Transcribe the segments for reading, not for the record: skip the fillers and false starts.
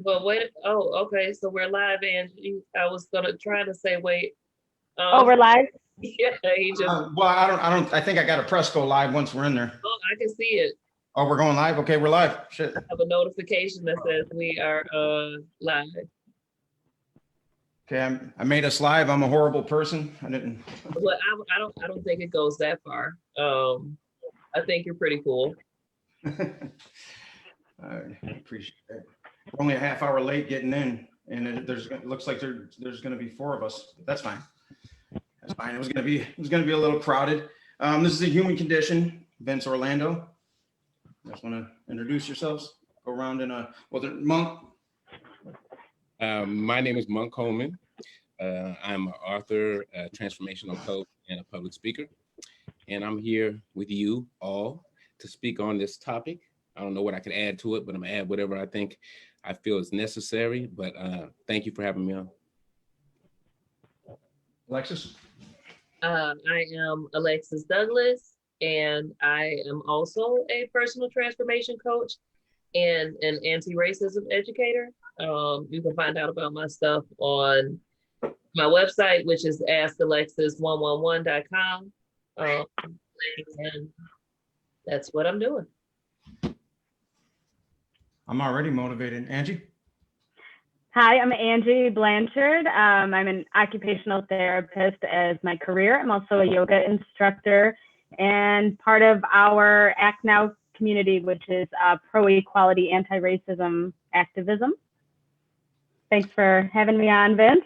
But wait, oh, okay, so we're live, Angie. I was gonna try to say wait. Oh, Um, we're live? yeah, he just, Well, I think I got to press go live once we're in there. oh, I can see it. Oh, we're going live. Okay, we're live. Shit. I have a notification that says we are live. Okay, I made us live. I'm a horrible person. I didn't. Well, I don't think it goes that far. I think you're pretty cool. I appreciate it. We're only a half hour late getting in, and it looks like there's going to be four of us. That's fine. That's fine. It was going to be a little crowded. This is a human condition. Vince Orlando. You guys want to introduce yourselves? Go around and Monk. My name is Monk Coleman. I'm an author, a transformational coach, and a public speaker. And I'm here with you all to speak on this topic. I don't know what I can add to it, but I'm gonna add whatever I feel is necessary. But thank you for having me on. Alexis. I am Alexis Douglas, and I am also a personal transformation coach and an anti-racism educator. You can find out about my stuff on my website, which is askalexis111.com. And that's what I'm doing. I'm already motivated. Angie? Hi, I'm Angie Blanchard. I'm an occupational therapist as my career. I'm also a yoga instructor and part of our Act Now community, which is pro-equality, anti-racism activism. Thanks for having me on, Vince.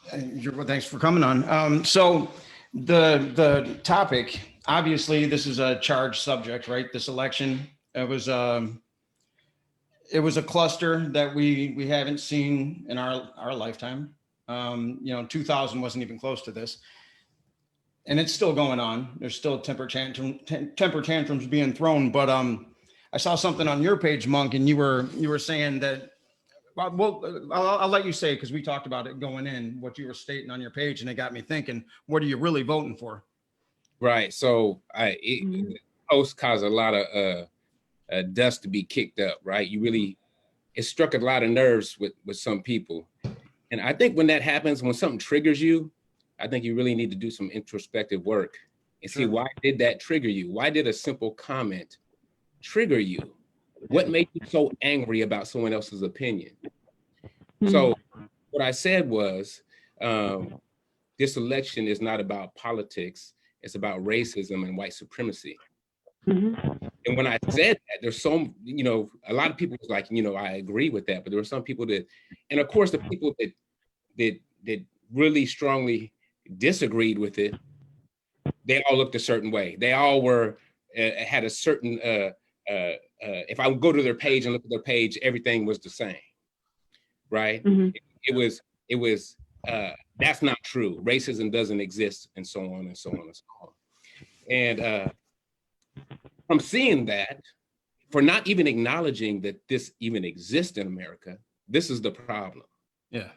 Thanks for coming on. So the topic, obviously, this is a charged subject, right? This election, it was a cluster that we haven't seen in our lifetime. 2000 wasn't even close to this, and it's still going on. There's still temper tantrums being thrown. But I saw something on your page, Monk, and you were saying that. Well, I'll let you say, because we talked about it going in, what you were stating on your page, and it got me thinking, what are you really voting for? Right. So post caused a lot of dust to be kicked up, right? It struck a lot of nerves with some people. And I think when that happens, when something triggers you, I think you really need to do some introspective work and see, why did that trigger you? Why did a simple comment trigger you? What made you so angry about someone else's opinion? So what I said was, this election is not about politics. It's about racism and white supremacy. And when I said that, there's a lot of people was like, I agree with that, but there were some people that, and of course the people that really strongly disagreed with it, they all looked a certain way. They all had a certain, if I would go to their page and look at their page, everything was the same, right? It was, that's not true. Racism doesn't exist, and so on and so on and so on. And from seeing that, for not even acknowledging that this even exists in America, this is the problem. Yeah.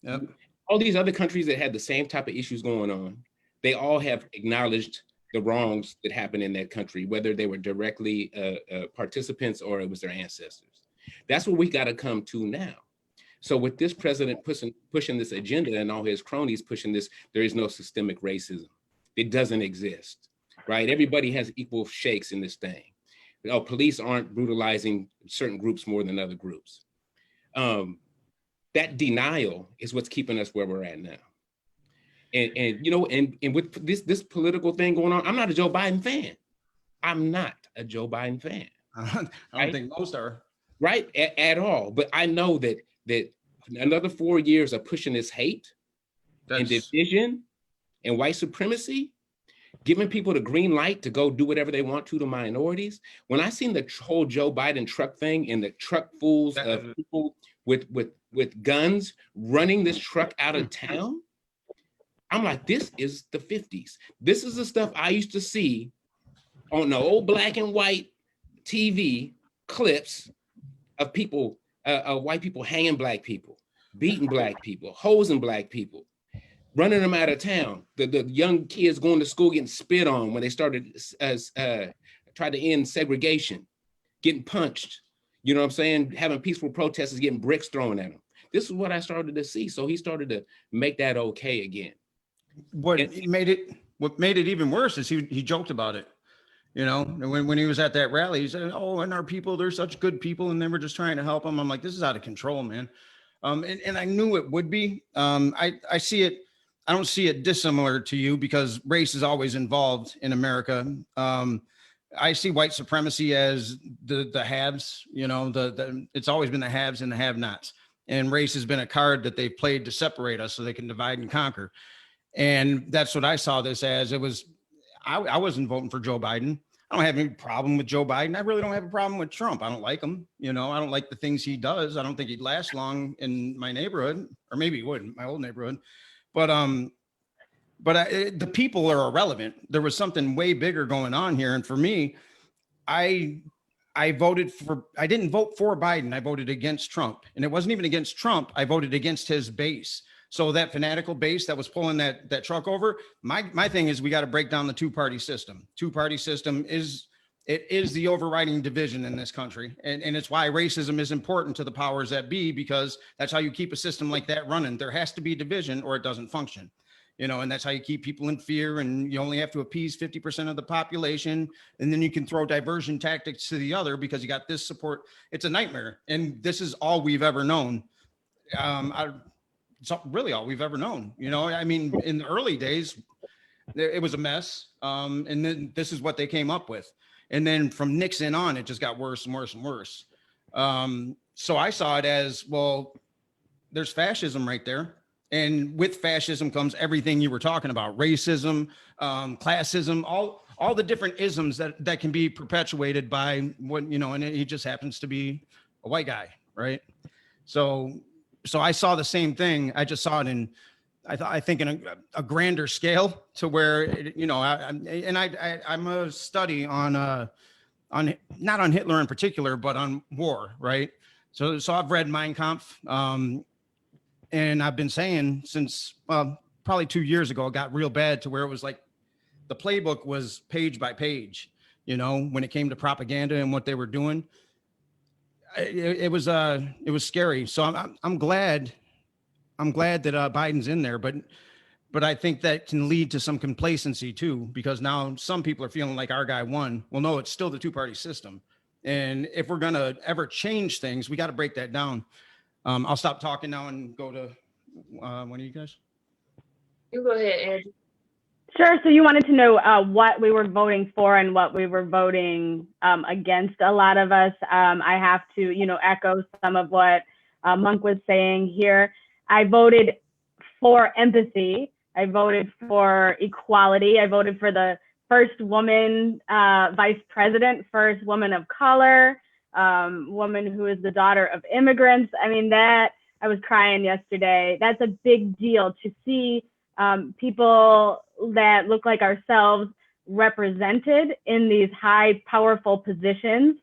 Yep. All these other countries that had the same type of issues going on, they all have acknowledged the wrongs that happened in that country, whether they were directly participants or it was their ancestors. That's what we got to come to now. So with this president pushing this agenda and all his cronies pushing this, there is no systemic racism. It doesn't exist, right? Everybody has equal shakes in this thing. Police aren't brutalizing certain groups more than other groups. That denial is what's keeping us where we're at now. And with this political thing going on, I'm not a Joe Biden fan. I'm not a Joe Biden fan. I don't think most are. Right, at all. But I know that another 4 years of pushing this hate and division and white supremacy, giving people the green light to go do whatever they want to minorities. When I seen the whole Joe Biden truck thing and the truck fulls of people with guns running this truck out of town, I'm like, this is the 50s. This is the stuff I used to see on the old black and white TV clips of people, white people hanging black people, beating black people, hosing black people, running them out of town. The young kids going to school getting spit on when they started tried to end segregation, getting punched. You know what I'm saying? Having peaceful protesters getting bricks thrown at them. This is what I started to see. So he started to make that okay again. What made it even worse is he joked about it. You know, when he was at that rally, he said, "Oh, and our people, they're such good people, and they were just trying to help them." I'm like, this is out of control, man. And I knew it would be. I see it. I don't see it dissimilar to you because race is always involved in America. I see white supremacy as the haves. You know, it's always been the haves and the have-nots, and race has been a card that they've played to separate us so they can divide and conquer. And that's what I saw this as. It was. I wasn't voting for Joe Biden. I don't have any problem with Joe Biden. I really don't have a problem with Trump. I don't like him. You know, I don't like the things he does. I don't think he'd last long in my neighborhood, or maybe he would in my old neighborhood. But the people are irrelevant. There was something way bigger going on here. And for me, I didn't vote for Biden. I voted against Trump. And it wasn't even against Trump. I voted against his base. So that fanatical base that was pulling that truck over, my thing is we got to break down the two-party system. Two-party system is the overriding division in this country. And it's why racism is important to the powers that be, because that's how you keep a system like that running. There has to be division or it doesn't function. You know, and that's how you keep people in fear, and you only have to appease 50% of the population. And then you can throw diversion tactics to the other because you got this support. It's a nightmare. And this is all we've ever known. It's really all we've ever known. You know, I mean, in the early days, it was a mess. And then this is what they came up with. And then from Nixon on, it just got worse and worse and worse. So I saw it as, well, there's fascism right there. And with fascism comes everything you were talking about, racism, classism, all the different isms that can be perpetuated by what, you know, and he just happens to be a white guy, right? So I saw the same thing. I just saw it in, I think in a grander scale to where, you know, I'm a study on not on Hitler in particular, but on war, right? So I've read Mein Kampf, and I've been saying since probably 2 years ago, it got real bad to where it was like the playbook was page by page, you know, when it came to propaganda and what they were doing. It was scary. So I'm glad that Biden's in there, but I think that can lead to some complacency too, because now some people are feeling like our guy won. Well, no, it's still the two-party system. And if we're going to ever change things, we got to break that down. I'll stop talking now and go to one of you guys. You go ahead, Andrew. Sure. So you wanted to know what we were voting for and what we were voting against. A lot of us, I have to, you know, echo some of what Monk was saying here. I voted for empathy. I voted for equality. I voted for the first woman vice president, first woman of color, woman who is the daughter of immigrants. I mean, that I was crying yesterday. That's a big deal to see people that look like ourselves represented in these high, powerful positions.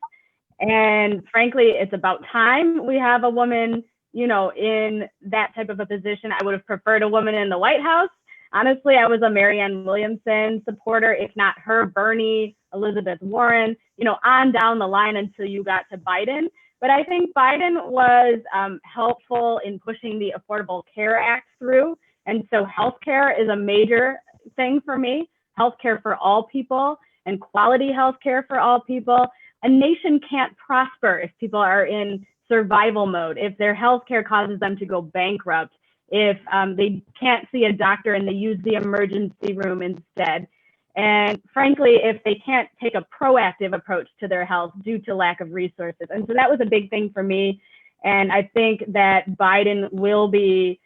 And frankly, it's about time we have a woman, you know, in that type of a position. I would have preferred a woman in the White House. Honestly, I was a Marianne Williamson supporter, if not her, Bernie, Elizabeth Warren, you know, on down the line until you got to Biden. But I think Biden was helpful in pushing the Affordable Care Act through. And so healthcare is a major thing for me, healthcare for all people and quality healthcare for all people. A nation can't prosper if people are in survival mode, if their healthcare causes them to go bankrupt, if they can't see a doctor and they use the emergency room instead. And frankly, if they can't take a proactive approach to their health due to lack of resources. And so that was a big thing for me. And I think that Biden will be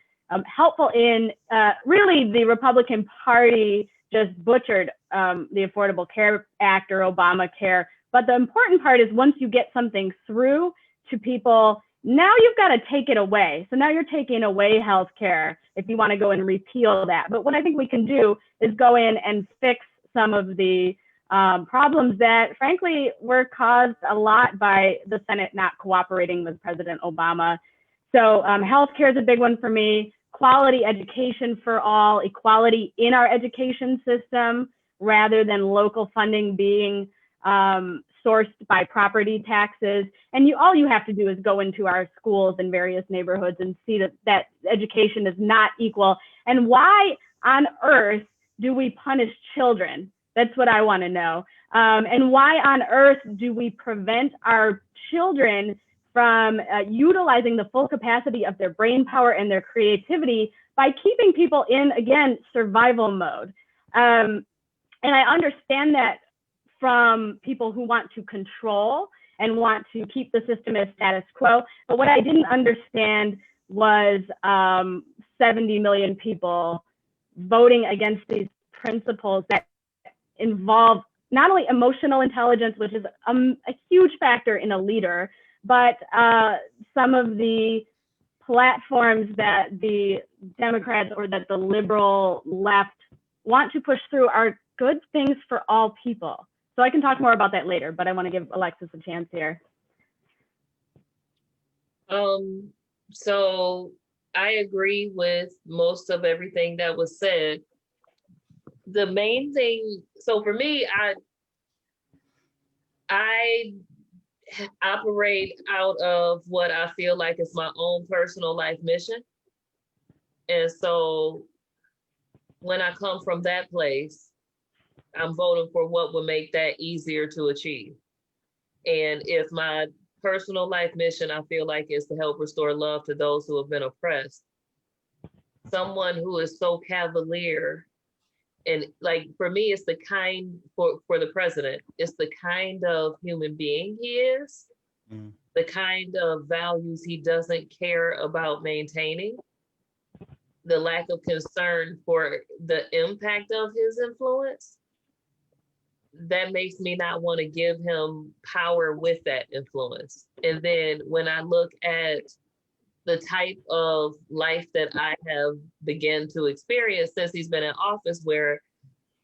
helpful in really the Republican Party just butchered the Affordable Care Act or Obamacare. But the important part is once you get something through to people, now you've got to take it away. So now you're taking away health care if you want to go and repeal that. But what I think we can do is go in and fix some of the problems that frankly were caused a lot by the Senate not cooperating with President Obama. So healthcare is a big one for me. Quality education for all, equality in our education system, rather than local funding being sourced by property taxes. And all you have to do is go into our schools in various neighborhoods and see that education is not equal. And why on earth do we punish children? That's what I want to know. And why on earth do we prevent our children from utilizing the full capacity of their brain power and their creativity by keeping people in, again, survival mode? And I understand that from people who want to control and want to keep the system as status quo. But what I didn't understand was 70 million people voting against these principles that involve not only emotional intelligence, which is a huge factor in a leader, but some of the platforms that the Democrats or that the liberal left want to push through are good things for all people. So I can talk more about that later, but I want to give Alexis a chance here. So I agree with most of everything that was said. The main thing, so for me, I operate out of what I feel like is my own personal life mission. And so when I come from that place, I'm voting for what would make that easier to achieve. And if my personal life mission, I feel like, is to help restore love to those who have been oppressed, someone who is so cavalier, and like for me, it's the kind, for the president, it's the kind of human being he is, the kind of values he doesn't care about maintaining, the lack of concern for the impact of his influence, that makes me not want to give him power with that influence. And then when I look at the type of life that I have begun to experience since he's been in office, where,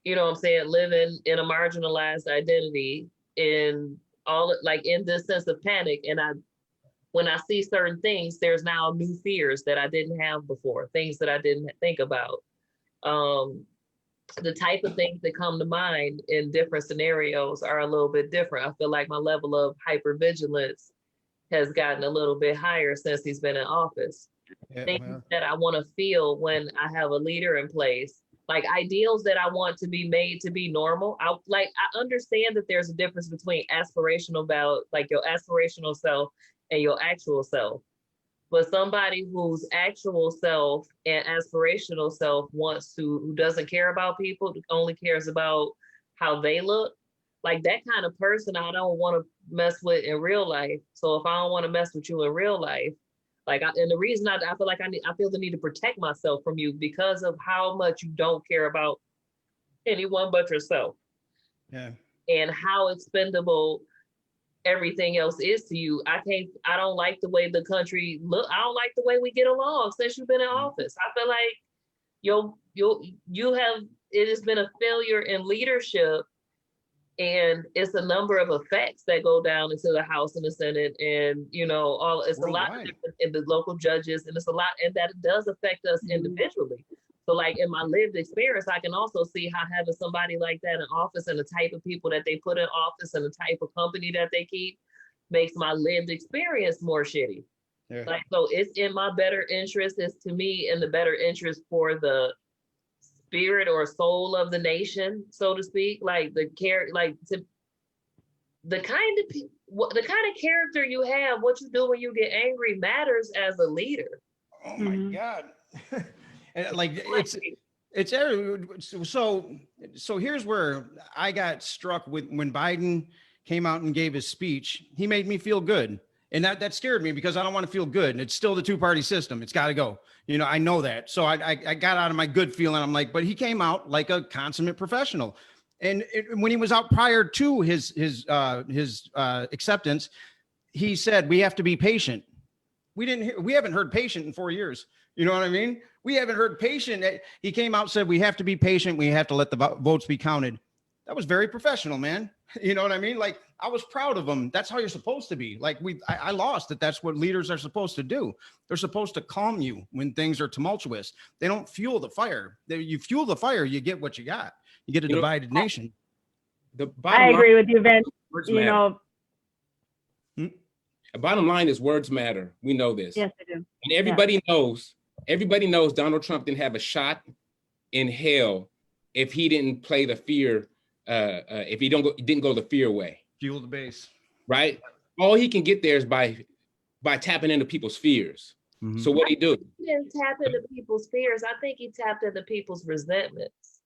you know what I'm saying, living in a marginalized identity, in all, like, in this sense of panic. And when I see certain things, there's now new fears that I didn't have before, things that I didn't think about. The type of things that come to mind in different scenarios are a little bit different. I feel like my level of hypervigilance has gotten a little bit higher since he's been in office. Things that I want to feel when I have a leader in place, like ideals that I want to be made to be normal. I understand that there's a difference between aspirational about, like, your aspirational self and your actual self. But somebody whose actual self and aspirational self who doesn't care about people, only cares about how they look, like that kind of person I don't want to mess with in real life. So if I don't want to mess with you in real life, and the reason I feel like I feel the need to protect myself from you because of how much you don't care about anyone but yourself. Yeah. And how expendable everything else is to you. I don't like the way the country look. I don't like the way we get along since you've been in office. I feel like it has been a failure in leadership, and it's a number of effects that go down into the House and the Senate, and it's a lot in the local judges, and it's a lot, and that does affect us individually. So like in my lived experience, I can also see how having somebody like that in office and the type of people that they put in office and the type of company that they keep makes my lived experience more shitty. Yeah. Like, so it's in my better interest, it's to me in the better interest for the spirit or soul of the nation, so to speak, like the kind of character you have, what you do when you get angry matters as a leader. Oh my God. Like it's so here's where I got struck with when Biden came out and gave his speech. He made me feel good, and that scared me because I don't want to feel good. And it's still the two-party system. It's got to go. I know that. So I got out of my good feeling. I'm like, but he came out like a consummate professional. And when he was out prior to his acceptance, he said we have to be patient. We haven't heard patient in 4 years. You know what I mean? We haven't heard patient. He came out and said, we have to be patient. We have to let the votes be counted. That was very professional, man. You know what I mean? Like, I was proud of him. That's how you're supposed to be. Like I lost that. That's what leaders are supposed to do. They're supposed to calm you when things are tumultuous. They don't fuel the fire. You fuel the fire, you get what you got. You get a divided nation. the bottom I line, agree with you, Vince. words You matter. know, The bottom line is words matter. We know this. yes, I do. And everybody knows Donald Trump didn't have a shot in hell if he didn't play the fear, if he didn't go the fear way, Fuel the base. right? All he can get there is by tapping into people's fears. Mhm. So what he do? He didn't tap into people's fears. I think he tapped into people's resentments.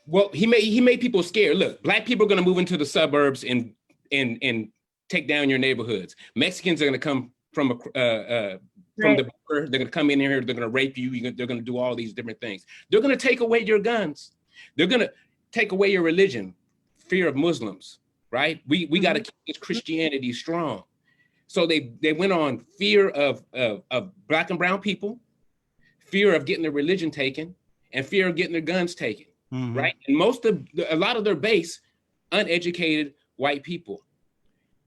Well, he made people scared. Look, black people are going to move into the suburbs and take down your neighborhoods. Mexicans are going to come from the border. They're going to come in here. They're going to rape you. They're going to do all these different things. They're going to take away your guns. They're going to take away your religion. Fear of Muslims, right? We got to keep this Christianity strong. So they went on fear of black and brown people, fear of getting their religion taken, and fear of getting their guns taken. Mhm. Right? And a lot of their base, uneducated white people.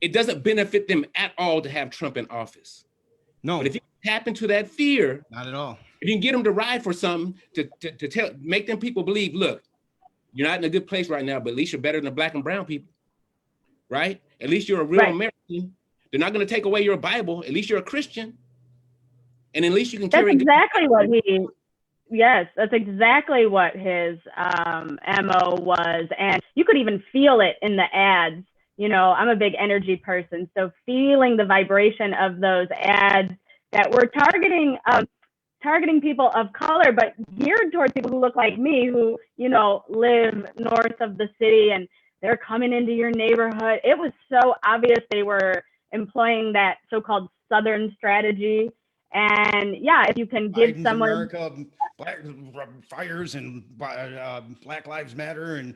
It doesn't benefit them at all to have Trump in office. No, But if you tap into that fear, not at all. if you can get them to ride for something, to make them people believe, look, you're not in a good place right now, but at least you're better than the black and brown people, right? At least you're a real American. They're not going to take away your Bible. At least you're a Christian. And at least you can carry. That's exactly what yes, that's exactly what his MO was. And you could even feel it in the ads. You know, I'm a big energy person. So feeling the vibration of those ads that were targeting people of color, but geared towards people who look like me, who, you know, live north of the city and they're coming into your neighborhood. It was so obvious they were employing that so-called Southern strategy. And yeah, if you can give Biden's someone America, black fires and Black Lives Matter and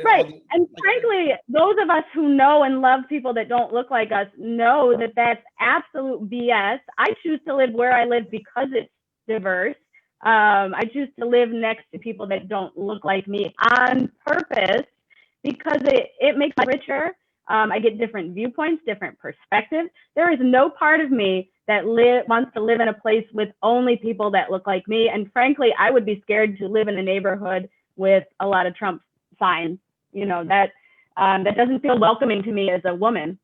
right. And frankly, those of us who know and love people that don't look like us know that that's absolute BS. I choose to live where I live because it's diverse. I choose to live next to people that don't look like me on purpose because it makes me richer. I get different viewpoints, different perspectives. There is no part of me that wants to live in a place with only people that look like me. And frankly, I would be scared to live in a neighborhood with a lot of Trump signs. You know, that doesn't feel welcoming to me as a woman.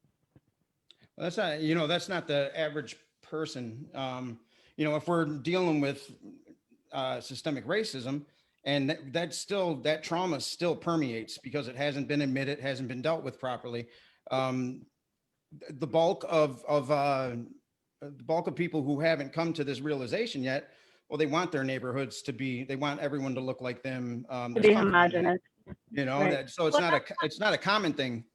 Well, that's not, you know, that's not the average person. You know, if we're dealing with systemic racism, and that trauma still permeates because it hasn't been admitted, hasn't been dealt with properly. The bulk of people who haven't come to this realization yet, well, they want their neighborhoods they want everyone to look like them. To be homogenous. You know, right. so it's not a common thing.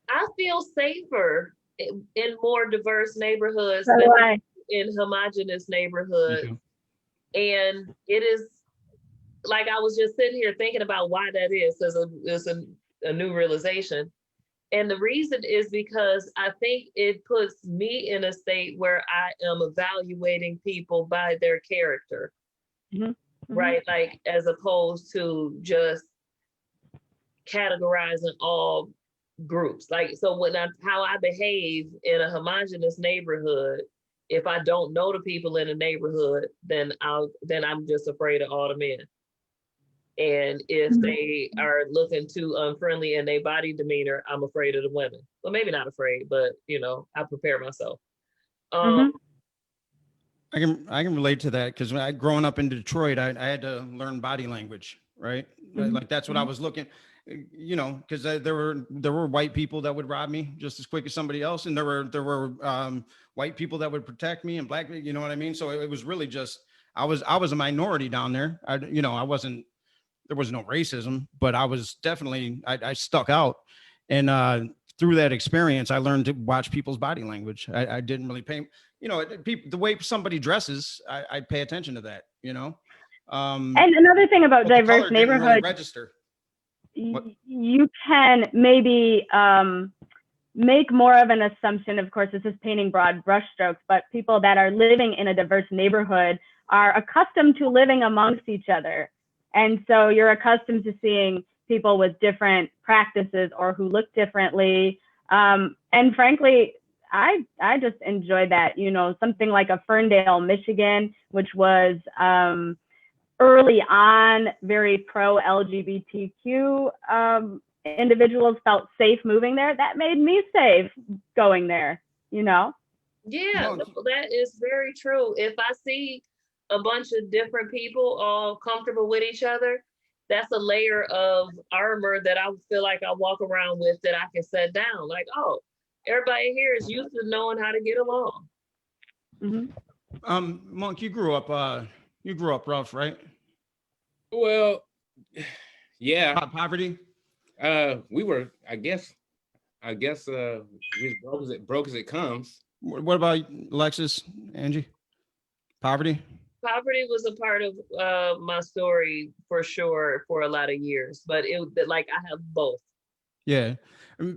I feel safer in more diverse neighborhoods So than in homogenous neighborhoods. And it is like I was just sitting here thinking about why that is. It's a new realization. And the reason is because I think it puts me in a state where I am evaluating people by their character, right? Like, as opposed to just categorizing all groups. Like, so how I behave in a homogenous neighborhood, if I don't know the people in the neighborhood, then I'm just afraid of all the men. And if they are looking too unfriendly in their body demeanor, I'm afraid of the women. Well, maybe not afraid, but you know, I prepare myself. I can relate to that because growing up in Detroit, I had to learn body language, right? Like that's what I was looking, you know, because there were white people that would rob me just as quick as somebody else, and there were white people that would protect me, and black, you know what I mean? So it was really just I was a minority down there. There was no racism, but I was definitely, I stuck out. And through that experience, I learned to watch people's body language. I didn't really pay, you know, the way somebody dresses, I pay attention to that, you know? And another thing about diverse neighborhoods, really register. You can maybe make more of an assumption. Of course, this is painting broad brushstrokes, but people that are living in a diverse neighborhood are accustomed to living amongst each other. And so you're accustomed to seeing people with different practices or who look differently. And frankly, I just enjoy that, you know, something like a Ferndale, Michigan, which was early on very pro LGBTQ individuals felt safe moving there, that made me safe going there, you know? Yeah, that is very true. If I see a bunch of different people all comfortable with each other, that's a layer of armor that I feel like I walk around with that I can set down. Like, oh, everybody here is used to knowing how to get along. Mm-hmm. Monk, you grew up rough, right? Well, yeah. Poverty. We were, I guess, we as broke as it comes. What about Alexis, Angie? Poverty? Poverty was a part of my story for sure for a lot of years, but like I have both. Yeah.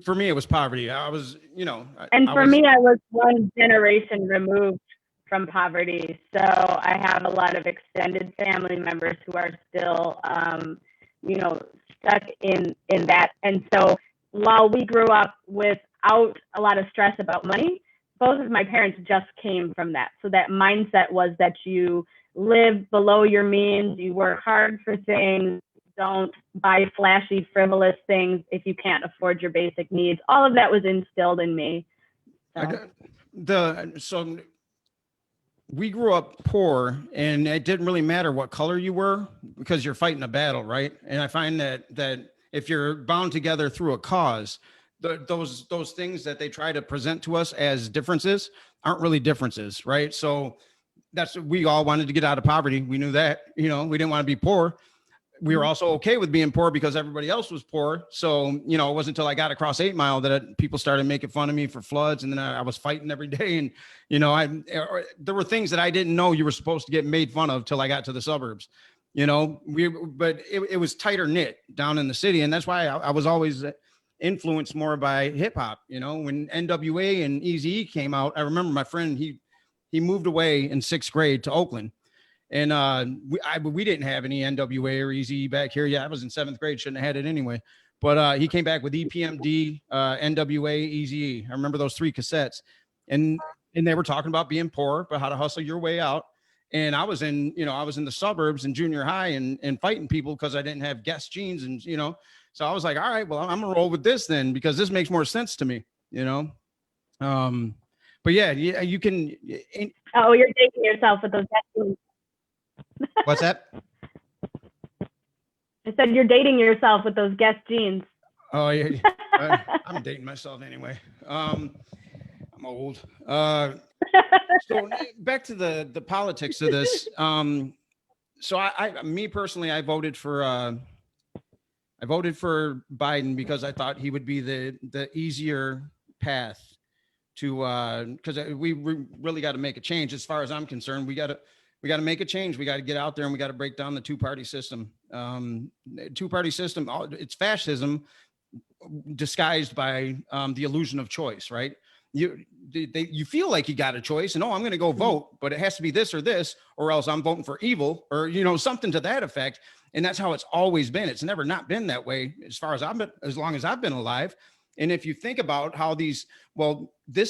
For me, it was poverty. I was, and for me, I was one generation removed from poverty. So I have a lot of extended family members who are still, stuck in that. And so while we grew up without a lot of stress about money, both of my parents just came from that. So that mindset was that you live below your means, you work hard for things, don't buy flashy, frivolous things if you can't afford your basic needs. All of that was instilled in me. So we grew up poor, and it didn't really matter what color you were because you're fighting a battle, right? And I find that if you're bound together through a cause, those things that they try to present to us as differences aren't really differences, right? So we all wanted to get out of poverty. We knew that, we didn't want to be poor. We were also okay with being poor because everybody else was poor. So, it wasn't until I got across 8 Mile that people started making fun of me for floods. And then I was fighting every day. And, there were things that I didn't know you were supposed to get made fun of till I got to the suburbs, but it was tighter knit down in the city. And that's why I was always influenced more by hip hop. When NWA and Eazy-E came out, I remember my friend, he moved away in 6th grade to Oakland. And we didn't have any NWA or Eazy back here. Yeah, I was in 7th grade, shouldn't have had it anyway. But he came back with EPMD, NWA, Eazy-E. I remember those 3 cassettes, and they were talking about being poor, but how to hustle your way out. And I was in the suburbs in junior high and fighting people because I didn't have Guess jeans, and so I was like, all right, well, I'm gonna roll with this then because this makes more sense to me, But yeah, you can. Oh, you're dating yourself with those Guess jeans. What's that? I said you're dating yourself with those Guess jeans. Oh yeah, I'm dating myself anyway. I'm old. So back to the politics of this. So me personally, I voted for Biden because I thought he would be the easier path to because we really got to make a change. As far as I'm concerned, we got to make a change. We got to get out there and we got to break down the two-party system. Two-party system, it's fascism disguised by the illusion of choice, right? You feel like you got a choice and, I'm going to go vote, but it has to be this or else I'm voting for evil or, something to that effect. And that's how it's always been. It's never not been that way as long as I've been alive. And if you think about how this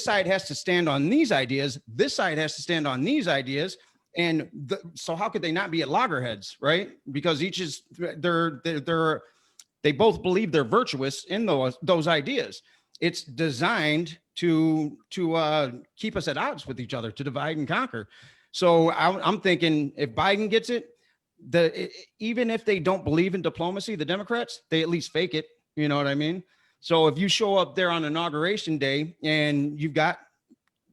side has to stand on these ideas, this side has to stand on these ideas. And so how could they not be at loggerheads, right? Because each is they both believe they're virtuous in those ideas. It's designed to keep us at odds with each other, to divide and conquer. So I'm thinking if Biden gets it, even if they don't believe in diplomacy, the Democrats, they at least fake it. You know what I mean? So if you show up there on Inauguration Day and you've got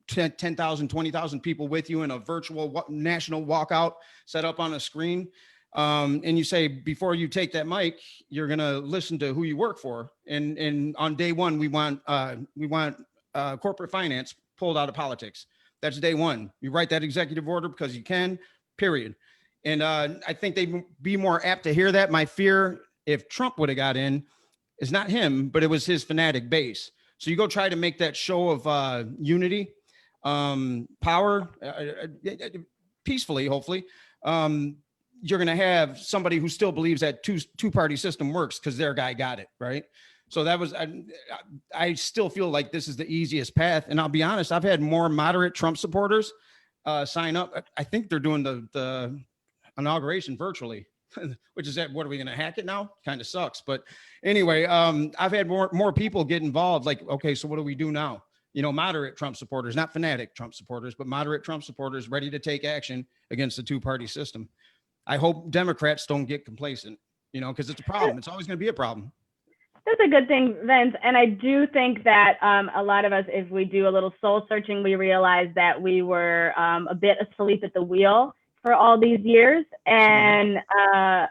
10,000, 20,000 people with you in a virtual national walkout set up on a screen, and you say, before you take that mic, you're going to listen to who you work for. And on day one, we want corporate finance pulled out of politics. That's day one. You write that executive order because you can, period. And I think they'd be more apt to hear that. My fear, if Trump would have got in, is not him, but it was his fanatic base. So you go try to make that show of unity, power, peacefully, hopefully. You're going to have somebody who still believes that two-party system works because their guy got it, right? So that was, I still feel like this is the easiest path. And I'll be honest, I've had more moderate Trump supporters sign up. I think they're doing the inauguration virtually. which is that, what are we going to hack it now? Kind of sucks. But anyway, I've had more people get involved. Like, okay, so what do we do now? You know, moderate Trump supporters, not fanatic Trump supporters, but moderate Trump supporters ready to take action against the two-party system. I hope Democrats don't get complacent, you know, because it's a problem. It's always going to be a problem. That's a good thing, Vince. And I do think that a lot of us, if we do a little soul searching, we realize that we were a bit asleep at the wheel for all these years. And I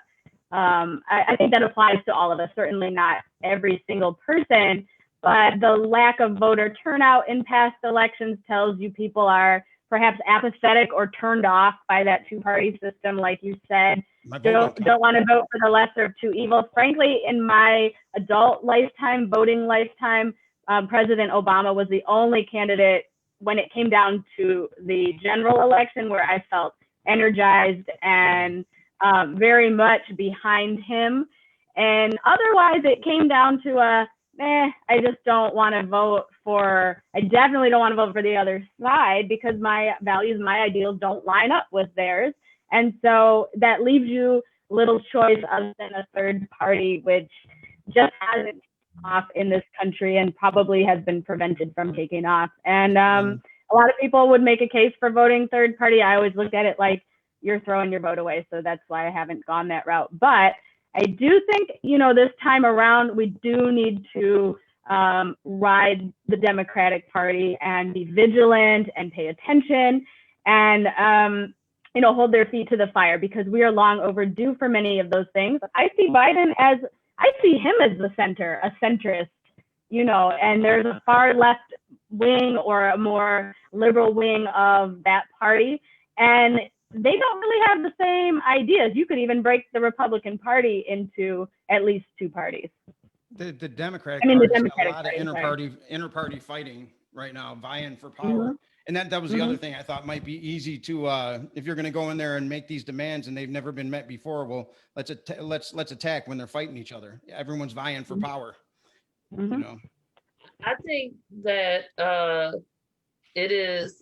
think that applies to all of us, certainly not every single person, but the lack of voter turnout in past elections tells you people are perhaps apathetic or turned off by that two-party system, like you said. Don't want to vote for the lesser of two evils. Frankly, in my adult lifetime, voting lifetime, President Obama was the only candidate when it came down to the general election where I felt energized and very much behind him. And otherwise, it came down to I just don't want to vote for, I definitely don't want to vote for the other side because my values, my ideals don't line up with theirs. And so that leaves you little choice other than a third party, which just hasn't taken off in this country and probably has been prevented from taking off. And a lot of people would make a case for voting third party. I always looked at it like you're throwing your vote away. So that's why I haven't gone that route. But I do think, you know, this time around, we do need to ride the Democratic Party and be vigilant and pay attention and, you know, hold their feet to the fire because we are long overdue for many of those things. I see him as the center, a centrist, you know, and there's a far left wing or a more liberal wing of that party. And they don't really have the same ideas. You could even break the Republican Party into at least two parties. The Democratic Party's got a lot of Party, inter-party fighting right now, vying for power. And that was the other thing I thought might be easy to, if you're going to go in there and make these demands and they've never been met before, well, let's attack when they're fighting each other. Everyone's vying for power. You know, I think that it is.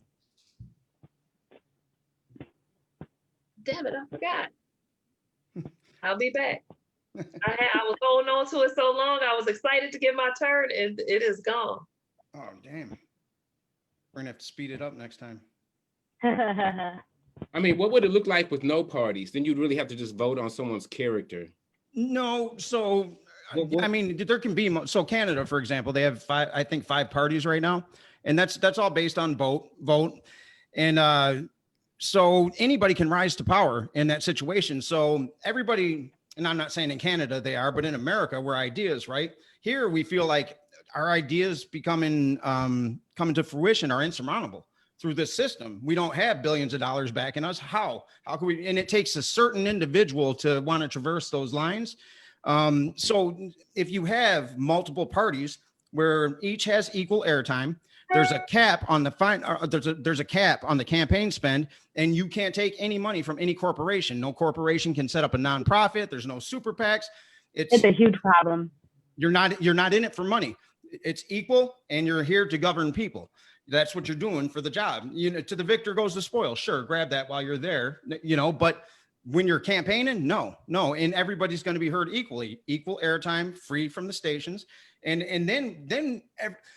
Damn it, I forgot. I'll be back. I was holding on to it so long. I was excited to get my turn and it is gone. Oh, damn. We're gonna have to speed it up next time. I mean, what would it look like with no parties? Then you'd really have to just vote on someone's character. No, so I mean, there can be, so Canada, for example, they have five parties right now, and that's all based on vote. And so anybody can rise to power in that situation. So everybody, and I'm not saying in Canada they are, but in America, we're ideas, right? Here we feel like our ideas coming to fruition are insurmountable through this system. We don't have billions of dollars backing us. How can we? And it takes a certain individual to want to traverse those lines. So if you have multiple parties where each has equal airtime, there's a cap on the there's a cap on the campaign spend, and you can't take any money from any corporation. No corporation can set up a nonprofit. There's no super PACs. It's a huge problem. You're not in it for money. It's equal, and you're here to govern people. That's what you're doing for the job. You know, to the victor goes the spoil. Sure, grab that while you're there. You know, but when you're campaigning, no, and everybody's going to be heard equally. Equal airtime, free from the stations. And then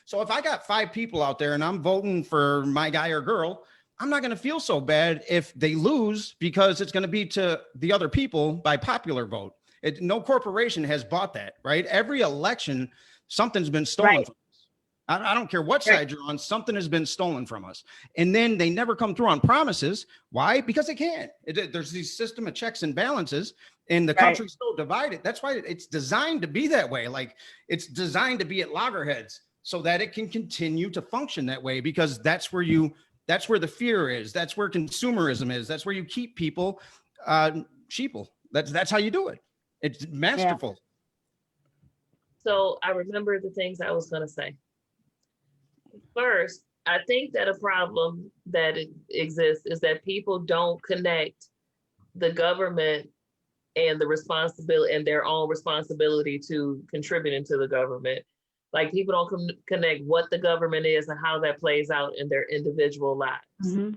so if I got 5 people out there and I'm voting for my guy or girl, I'm not going to feel so bad if they lose, because it's going to be to the other people by popular vote. No corporation has bought that, right? Every election, something's been stolen from us. I don't care what side you're on, something has been stolen from us. And then they never come through on promises. Why? Because they can't. There's these system of checks and balances, and the country's so divided. That's why it's designed to be that way. Like, it's designed to be at loggerheads so that it can continue to function that way, because that's where the fear is. That's where consumerism is. That's where you keep people sheeple. That's how you do it. It's masterful. Yeah. So I remember the things I was going to say. First, I think that a problem that exists is that people don't connect the government and the responsibility and their own responsibility to contributing to the government. Like, people don't connect what the government is and how that plays out in their individual lives.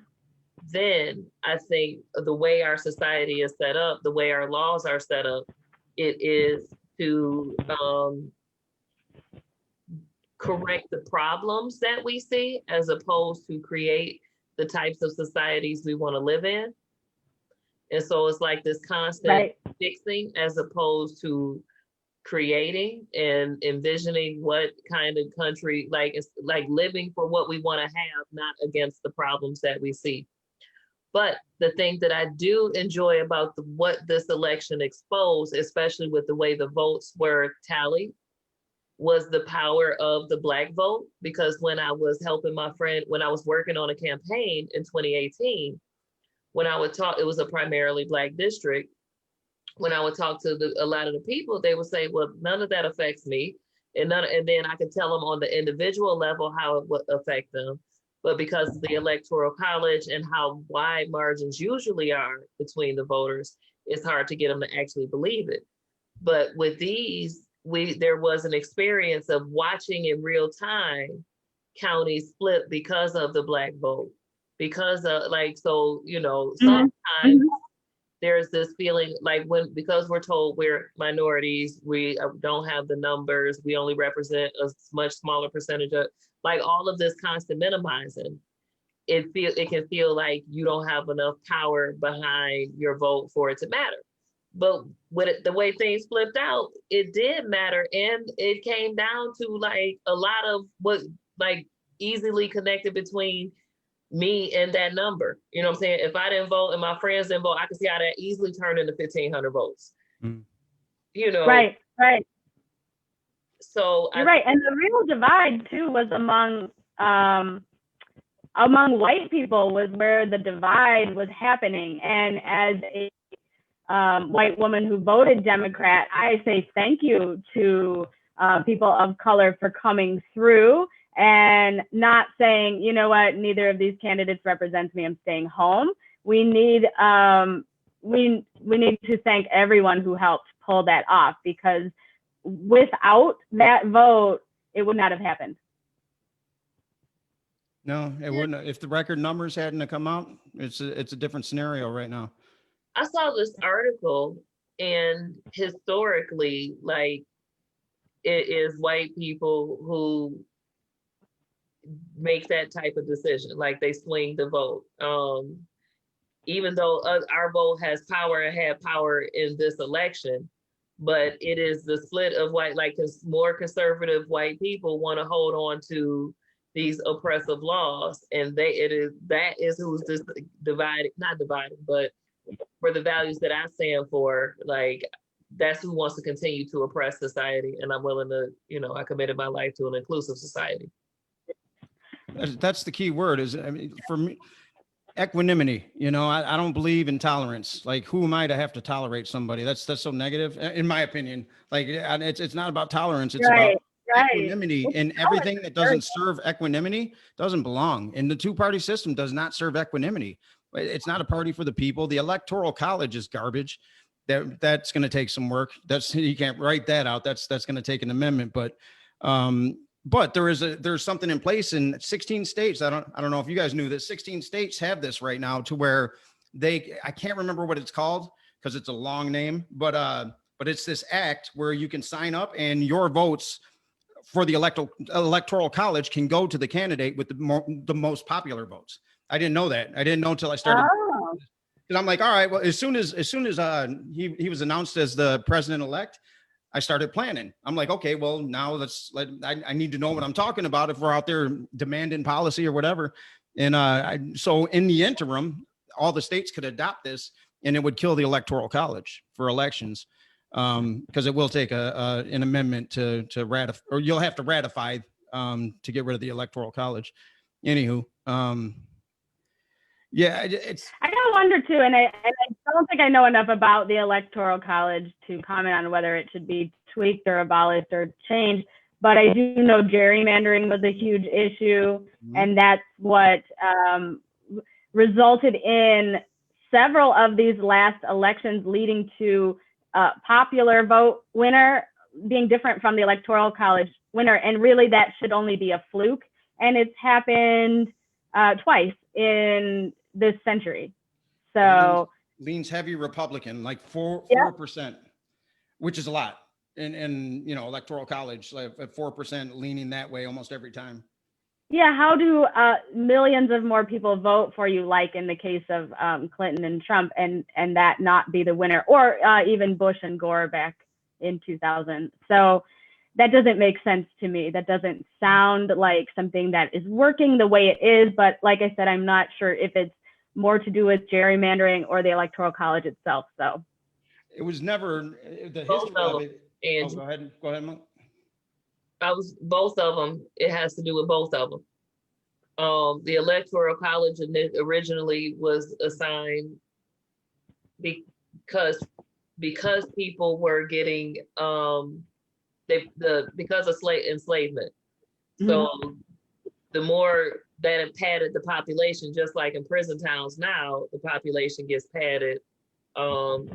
then I think the way our society is set up, the way our laws are set up, it is to correct the problems that we see as opposed to create the types of societies we want to live in. And so it's like this constant fixing as opposed to creating and envisioning what kind of country, like it's like living for what we want to have, not against the problems that we see. But the thing that I do enjoy about what this election exposed, especially with the way the votes were tallied, was the power of the Black vote. Because when I was helping my friend, when I was working on a campaign in 2018, when I would talk, it was a primarily Black district. When I would talk to a lot of the people, they would say, well, none of that affects me. And then I could tell them on the individual level how it would affect them. But because of the Electoral College and how wide margins usually are between the voters, it's hard to get them to actually believe it. But with these, there was an experience of watching in real time counties split because of the Black vote. Because of sometimes there's this feeling like because we're told we're minorities, we don't have the numbers, we only represent a much smaller percentage of, like all of this constant minimizing, it can feel like you don't have enough power behind your vote for it to matter. But the way things flipped out, it did matter. And it came down to like a lot of what like easily connected between me and that number. You know what I'm saying? If I didn't vote and my friends didn't vote, I could see how that easily turned into 1,500 votes. You know? Right. So you're right. And the real divide too was among white people, was where the divide was happening. And as a white woman who voted Democrat, I say thank you to people of color for coming through and not saying, you know what, neither of these candidates represents me, I'm staying home. We need to thank everyone who helped pull that off, because without that vote, it would not have happened. No, it wouldn't. If the record numbers hadn't come out, it's a different scenario right now. I saw this article, and historically, like, it is white people who make that type of decision, like they swing the vote. Even though our vote has power and had power in this election, but it is the split of white, like more conservative white people want to hold on to these oppressive laws, and that is who's this not divided, but for the values that I stand for, like that's who wants to continue to oppress society. And I'm willing to, I committed my life to an inclusive society. That's the key word, is, I mean, for me, equanimity. I don't believe in tolerance. Like, who am I to have to tolerate somebody? That's so negative, in my opinion. Like, it's not about tolerance. It's about equanimity, and everything that doesn't serve equanimity doesn't belong. And the two-party system does not serve equanimity. It's not a party for the people. The Electoral College is garbage. That's going to take some work. You can't write that out. That's going to take an amendment. But there's something in place in 16 states. I don't know if you guys knew that 16 states have this right now, to where I can't remember what it's called because it's a long name, but it's this act where you can sign up and your votes for the Electoral College can go to the candidate with the most popular votes. I didn't know that. I didn't know until I started. Because I'm like, all right, well, as soon as he was announced as the president-elect, I started planning. I'm like, okay, well, now I need to know what I'm talking about if we're out there demanding policy or whatever. And so in the interim, all the states could adopt this, and it would kill the Electoral College for elections, because it will take an amendment to ratify, or you'll have to ratify to get rid of the Electoral College. Anywho, yeah, I gotta wonder too, and I don't think I know enough about the Electoral College to comment on whether it should be tweaked or abolished or changed. But I do know gerrymandering was a huge issue, and that's what resulted in several of these last elections leading to popular vote winner being different from the Electoral College winner. And really, that should only be a fluke. And it's happened twice in this century. So leans heavy Republican, like 4%, which is a lot. And you know, electoral college, like at 4% leaning that way almost every time. yeah, how do millions of more people vote for you, like in the case of Clinton and Trump, and that not be the winner, or even Bush and Gore back in 2000? So that doesn't make sense to me. That doesn't sound like something that is working the way it is. But like I said, I'm not sure if it's more to do with gerrymandering or the electoral college itself. So it was never the Both history of of them. it. And Go ahead, Monk. both of them. It has to do with both of them. The electoral college originally was assigned because people were getting because of enslavement. So the more that it padded the population, just like in prison towns now, the population gets padded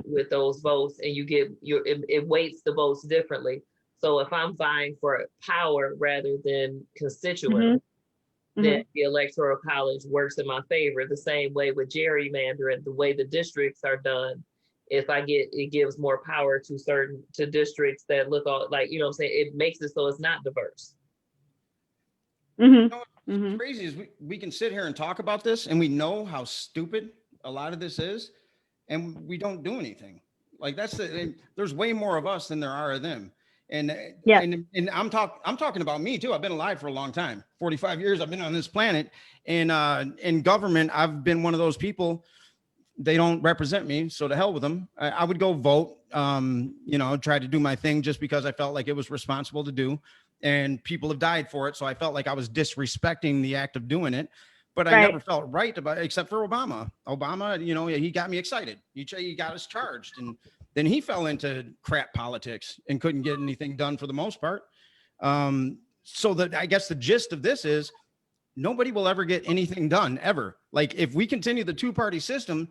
with those votes, and you get it weights the votes differently. So if I'm vying for power rather than constituent, then the electoral college works in my favor. The same way with gerrymandering, the way the districts are done. If it gives more power to districts that look all like, you know what I'm saying? It makes it so it's not diverse. You know what's crazy is we can sit here and talk about this, and we know how stupid a lot of this is, and we don't do anything. Like there's way more of us than there are of them. And I'm talking about me too. I've been alive for a long time, 45 years. I've been on this planet, and in government, I've been one of those people. They don't represent me, so to hell with them. I would go vote, you know, try to do my thing just because I felt like it was responsible to do, and people have died for it. So I felt like I was disrespecting the act of doing it, but I never felt right about it, except for Obama. Obama, you know, he got me excited. He got us charged, and then he fell into crap politics and couldn't get anything done for the most part. So that I guess the gist of this is nobody will ever get anything done ever. Like if we continue the two-party system,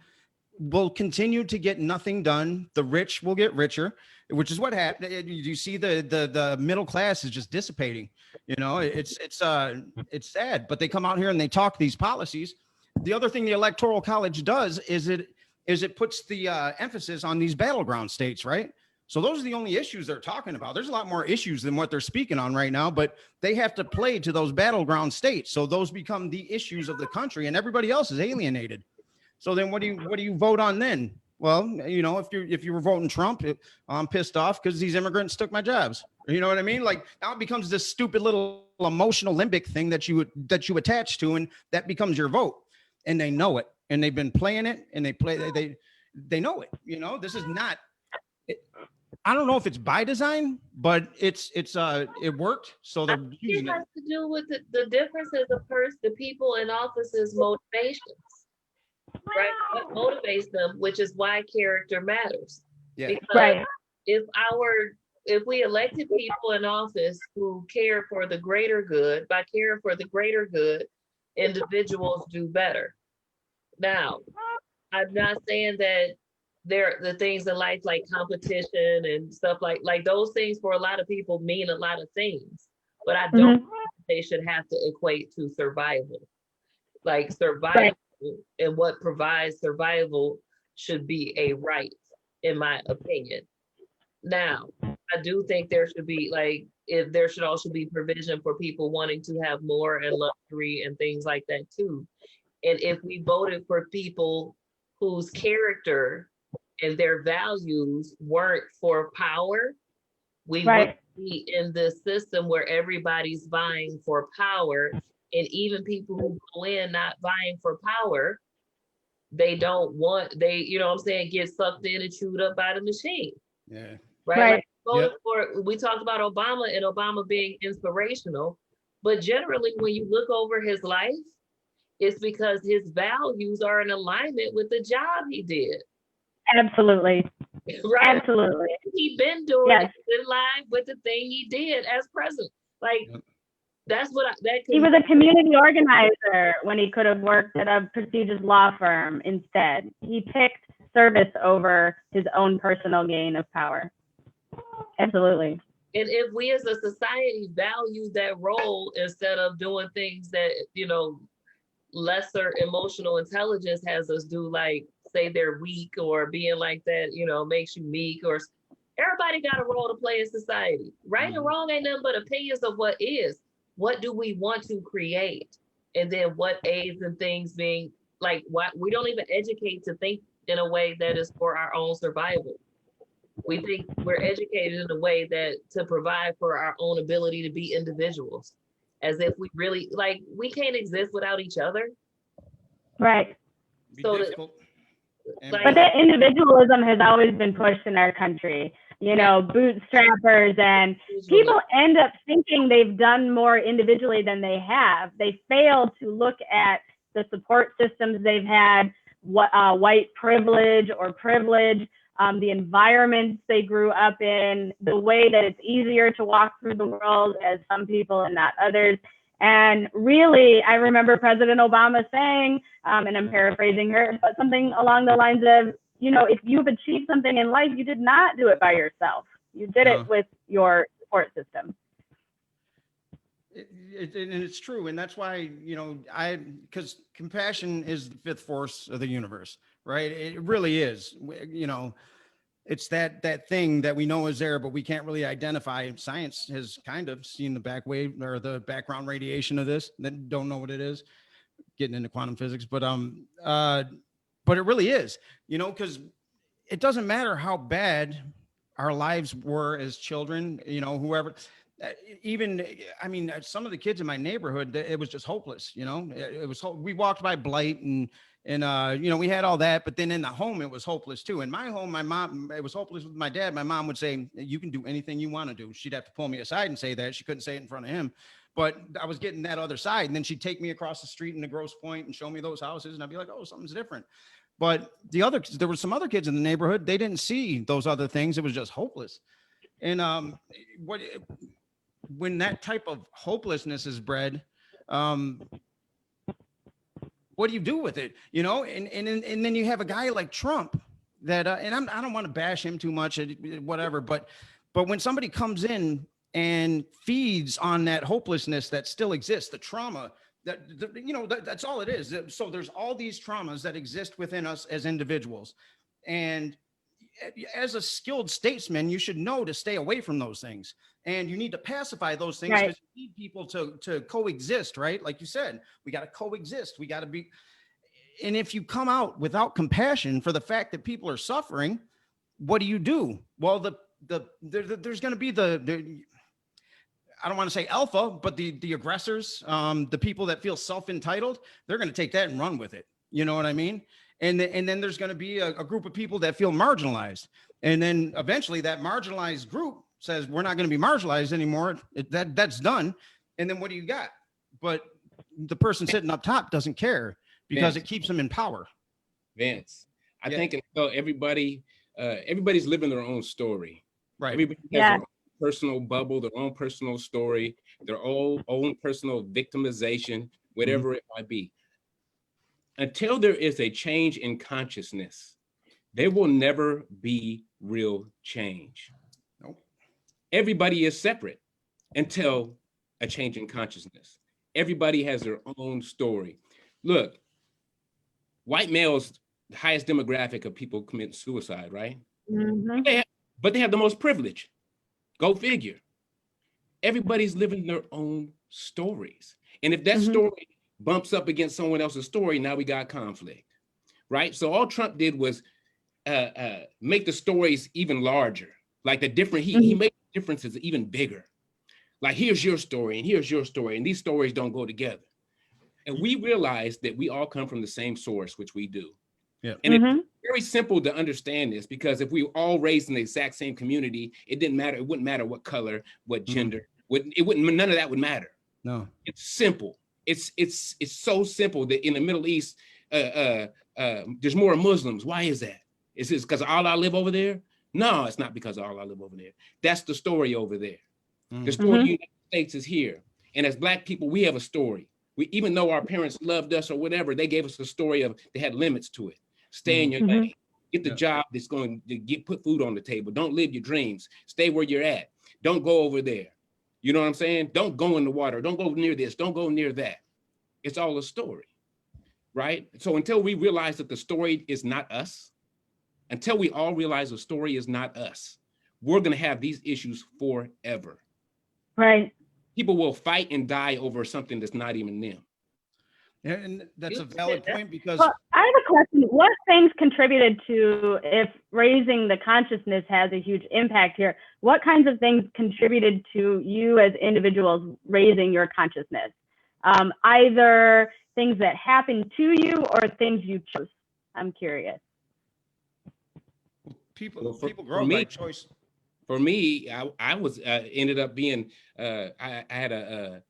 we'll continue to get nothing done. The rich will get richer, which is what happened. You see the middle class is just dissipating. You know, it's sad, but they come out here and they talk these policies. The other thing the electoral college does is it puts the emphasis on these battleground states, right? So those are the only issues they're talking about. There's a lot more issues than what they're speaking on right now, but they have to play to those battleground states. So those become the issues of the country, and everybody else is alienated. So then what do you vote on then? Well, you know, if you were voting Trump, I'm pissed off because these immigrants took my jobs. You know what I mean? Like now it becomes this stupid little emotional limbic thing that you attach to, and that becomes your vote. And they know it, and they've been playing it, and they know it. You know, this is not. I don't know if it's by design, but it worked. So they're using it has to do with the differences of the people in office's motivations, right? What motivates them, which is why character matters. Yeah. Because if we elected people in office who care for the greater good, by caring for the greater good, individuals do better. Now, I'm not saying that the things in life like competition and stuff like those things for a lot of people mean a lot of things, but I don't think they should have to equate to survival. Like survival and what provides survival should be a right, in my opinion. Now, I do think there should also be provision for people wanting to have more and luxury and things like that too. And if we voted for people whose character and their values weren't for power, we would be in this system where everybody's vying for power. And even people who go in not vying for power, you know what I'm saying, get sucked in and chewed up by the machine. Yeah. Right. We talked about Obama and Obama being inspirational, but generally when you look over his life, it's because his values are in alignment with the job he did. Absolutely. Right. Absolutely. He's been doing it in line with the thing he did as president. Like that's what he was a community organizer when he could have worked at a prestigious law firm instead. He picked service over his own personal gain of power. Absolutely. And if we as a society value that role instead of doing things that, you know, lesser emotional intelligence has us do like, say they're weak or being like that, you know, makes you meek, or everybody got a role to play in society. Right and wrong ain't nothing but opinions of what is. What do we want to create? And then what aids and things being like, what we don't even educate to think in a way that is for our own survival. We think we're educated in a way that to provide for our own ability to be individuals, as if we really like we can't exist without each other. Right. Be So difficult. And like- But that individualism has always been pushed in our country. You know, bootstrappers, and people end up thinking they've done more individually than they have. They fail to look at the support systems they've had, white privilege or privilege, the environments they grew up in, the way that it's easier to walk through the world as some people and not others. And really, I remember President Obama saying, and I'm paraphrasing her, but something along the lines of, you know, if you've achieved something in life, you did not do it by yourself. You did it with your support system. And it's true. And that's why, you know, because compassion is the fifth force of the universe, right? It really is. You know, it's that thing that we know is there, but we can't really identify. Science has kind of seen the back wave or the background radiation of this, that don't know what it is, getting into quantum physics, but it really is, you know, because it doesn't matter how bad our lives were as children, you know, whoever, even, I mean, some of the kids in my neighborhood, it was just hopeless, you know, it was, we walked by blight and you know, we had all that, but then in the home, it was hopeless too. In my home, my mom, it was hopeless with my dad. My mom would say, you can do anything you want to do. She'd have to pull me aside and say that. She couldn't say it in front of him, but I was getting that other side. And then she'd take me across the street into Grosse Pointe and show me those houses. And I'd be like, oh, something's different. But there were some other kids in the neighborhood. They didn't see those other things. It was just hopeless. And when that type of hopelessness is bred, what do you do with it? You know, and then you have a guy like Trump that, and I don't want to bash him too much, whatever, but when somebody comes in and feeds on that hopelessness that still exists, the trauma you know, that's all it is. So there's all these traumas that exist within us as individuals. And as a skilled statesman, you should know to stay away from those things. And you need to pacify those things because you need people to coexist, right? Like you said, we got to coexist. We got to be. And if you come out without compassion for the fact that people are suffering, what do? Well, there's going to be I don't want to say alpha, but the aggressors, the people that feel self-entitled, they're going to take that and run with it. You know what I mean? And then there's going to be a group of people that feel marginalized. And then eventually that marginalized group says, we're not going to be marginalized anymore. That's done. And then what do you got? But the person sitting up top doesn't care because it keeps them in power. Vince, I think until everybody's living their own story. Right. Everybody has their own personal bubble, their own personal story, their own personal victimization, whatever it might be. Until there is a change in consciousness, there will never be real change. Nope. Everybody is separate until a change in consciousness. Everybody has their own story. Look, white males, the highest demographic of people commit suicide, right? Mm-hmm. But they have the most privilege. Go figure. Everybody's living their own stories. And if that story bumps up against someone else's story, now we got conflict, right? So all Trump did was make the stories even larger. Like he made the differences even bigger. Like, here's your story and here's your story, and these stories don't go together. And we realized that we all come from the same source, which we do. Yeah. And it's very simple to understand this, because if we were all raised in the exact same community, it didn't matter. It wouldn't matter what color, what gender, none of that would matter. No, it's simple. It's so simple that in the Middle East, there's more Muslims. Why is that? Is this because Allah live over there? No, it's not because Allah live over there. That's the story over there. The story of the United States is here. And as Black people, we have a story. Even though our parents loved us or whatever, they gave us a story of, they had limits to it. Stay in your lane. Get the job that's going to put food on the table. Don't live your dreams. Stay where you're at. Don't go over there. You know what I'm saying? Don't go in the water. Don't go near this. Don't go near that. It's all a story. right? So until we realize that the story is not us, until we all realize the story is not us, we're going to have these issues forever. Right. People will fight and die over something that's not even them. Yeah, and that's a You valid said point because Well, I have a question. What things contributed to, if raising the consciousness has a huge impact here, what kinds of things contributed to you as individuals raising your consciousness? Either things that happened to you or things you chose. I'm curious. people For grow up me, by choice. for me, I was ended up being I had a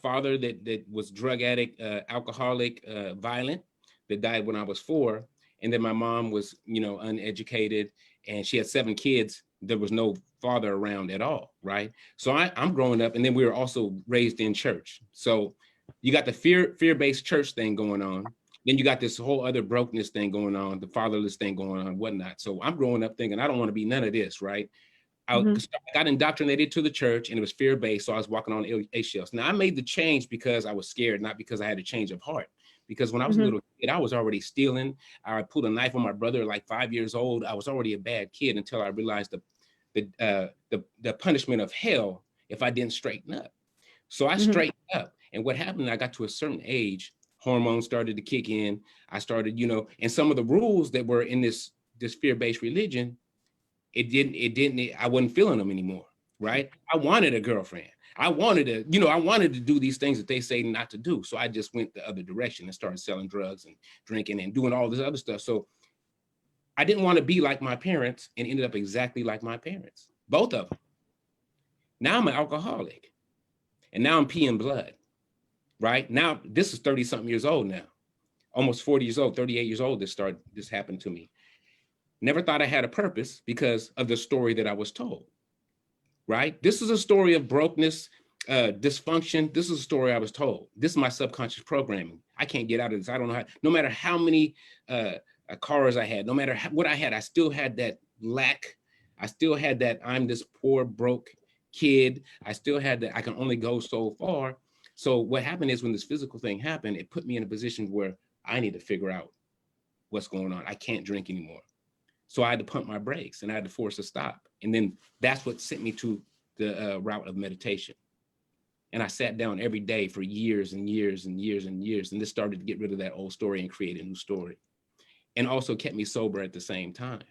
father that was drug addict, alcoholic, violent, that died when I was 4, and then my mom was uneducated, and she had 7 kids. There was no father around at all, right? So I'm growing up, and then we were also raised in church. So you got the fear-based church thing going on. Then you got this whole other brokenness thing going on, the fatherless thing going on, whatnot. So I'm growing up thinking I don't want to be none of this, right? I got indoctrinated to the church, and it was fear-based, so I was walking on eggshells. Now, I made the change because I was scared, not because I had a change of heart. Because when I was a little kid, I was already stealing. I pulled a knife on my brother, like 5 years old. I was already a bad kid until I realized the punishment of hell if I didn't straighten up. So I straightened up, and what happened? I got to a certain age, hormones started to kick in. I started, and some of the rules that were in this fear-based religion, I wasn't feeling them anymore, right? I wanted a girlfriend. I wanted to do these things that they say not to do. So I just went the other direction and started selling drugs and drinking and doing all this other stuff. So I didn't want to be like my parents, and ended up exactly like my parents, both of them. Now I'm an alcoholic, and now I'm peeing blood, right? Now, this is 30 something years old now, almost 40 years old, 38 years old, this happened to me. Never thought I had a purpose because of the story that I was told, right? This is a story of brokenness, dysfunction. This is a story I was told. This is my subconscious programming. I can't get out of this. I don't know how, no matter how many cars I had, no matter what I had, I still had that lack. I still had that I'm this poor, broke kid. I still had that I can only go so far. So what happened is when this physical thing happened, it put me in a position where I need to figure out what's going on. I can't drink anymore. So I had to pump my brakes, and I had to force a stop. And then that's what sent me to the route of meditation. And I sat down every day for years and years and years and years. And this started to get rid of that old story and create a new story. And also kept me sober at the same time.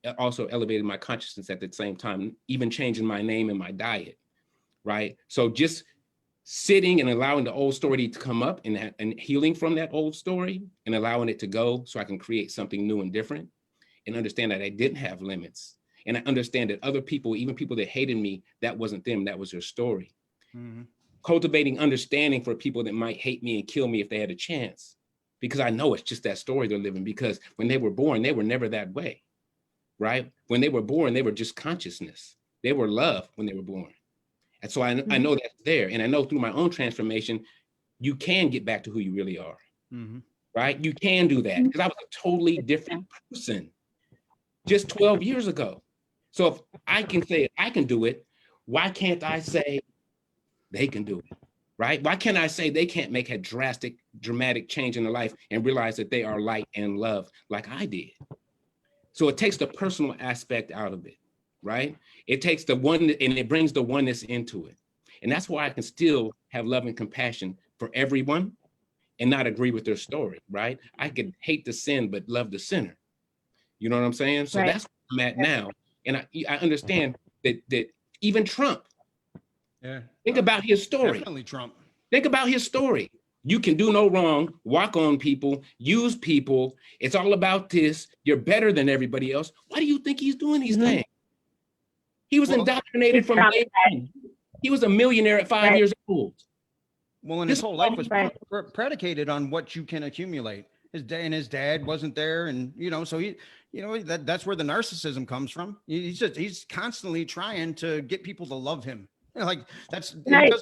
It also elevated my consciousness at the same time, even changing my name and my diet, right? So just sitting and allowing the old story to come up and healing from that old story and allowing it to go so I can create something new and different. And understand that I didn't have limits. And I understand that other people, even people that hated me, that wasn't them, that was their story. Cultivating understanding for people that might hate me and kill me if they had a chance. Because I know it's just that story they're living, because when they were born, they were never that way, right? When they were born, they were just consciousness. They were love when they were born. And so I know that's there. And I know through my own transformation, you can get back to who you really are, right? You can do that, because I was a totally different person just 12 years ago. So if I can say I can do it, why can't I say they can do it, right? Why can't I say they can't make a dramatic change in their life and realize that they are light and love like I did? So it takes the personal aspect out of it, right? It takes the one, and it brings the oneness into it. And that's why I can still have love and compassion for everyone and not agree with their story, right? I could hate the sin, but love the sinner. You know what I'm saying? So that's where I'm at now. And I understand that even Trump, think about his story. Definitely Trump. Think about his story. You can do no wrong, walk on people, use people. It's all about this. You're better than everybody else. Why do you think he's doing these things? He was indoctrinated from day one. He was a millionaire at 5 years old. Well, and his whole life was predicated on what you can accumulate. His dad wasn't there, and so he, that's where the narcissism comes from. He's constantly trying to get people to love him. Like that's right.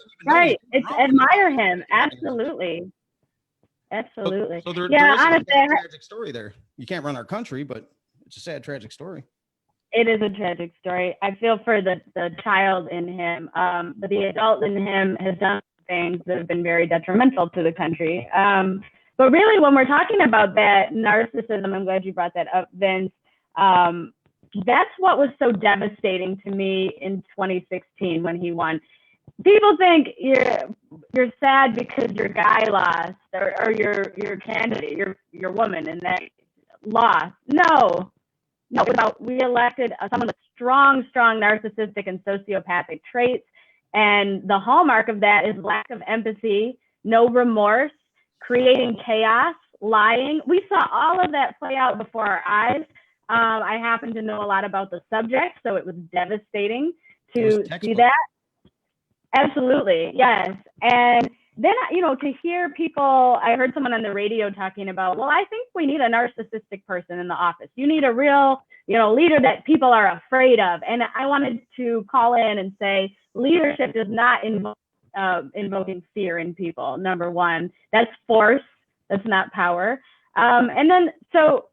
It's admire him. Absolutely. Absolutely. So there is honestly, a tragic story there. You can't run our country, but it's a sad, tragic story. It is a tragic story. I feel for the child in him, but the adult in him has done things that have been very detrimental to the country. But But really, when we're talking about that narcissism, I'm glad you brought that up, Vince. That's what was so devastating to me in 2016 when he won. People think you're sad because your guy lost, or your candidate, your woman, and that lost. No, we elected someone with strong narcissistic and sociopathic traits, and the hallmark of that is lack of empathy, no remorse, creating chaos, lying. We saw all of that play out before our eyes. I happen to know a lot about the subject, so it was devastating to see that. Absolutely, yes. And then, to hear people, I heard someone on the radio talking about, well, I think we need a narcissistic person in the office. You need a real, leader that people are afraid of. And I wanted to call in and say, leadership does not invoking fear in people, number one. That's force, that's not power. And then, so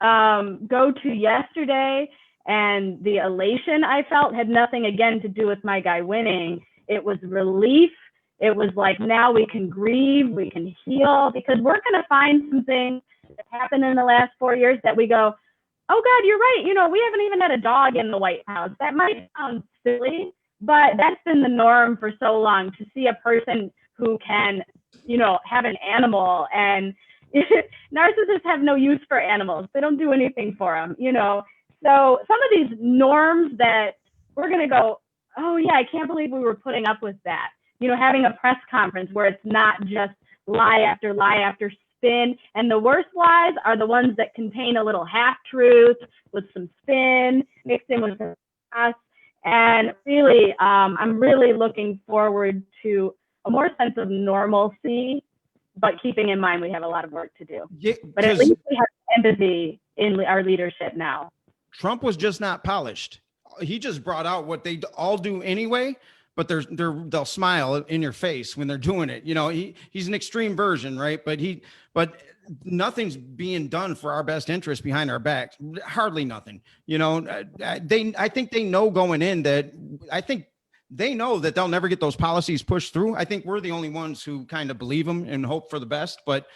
go to yesterday, and the elation I felt had nothing, again, to do with my guy winning. It was relief. It was like, now we can grieve, we can heal, because we're going to find some things that happened in the last 4 years that we go, oh God, you're right. We haven't even had a dog in the White House. That might sound silly, but that's been the norm for so long, to see a person who can, have an animal. And narcissists have no use for animals. They don't do anything for them, So some of these norms that we're going to go, oh yeah, I can't believe we were putting up with that. Having a press conference where it's not just lie after spin. And the worst lies are the ones that contain a little half truth with some spin mixed in with us. And really, I'm really looking forward to a more sense of normalcy, but keeping in mind we have a lot of work to do. Yeah, but at least we have empathy in our leadership now. Trump was just not polished. He just brought out what they all do anyway, but they'll smile in your face when they're doing it. He's an extreme version, right? But nothing's being done for our best interest behind our backs. Hardly nothing. I think they know going in that. I think they know that they'll never get those policies pushed through. I think we're the only ones who kind of believe them and hope for the best, but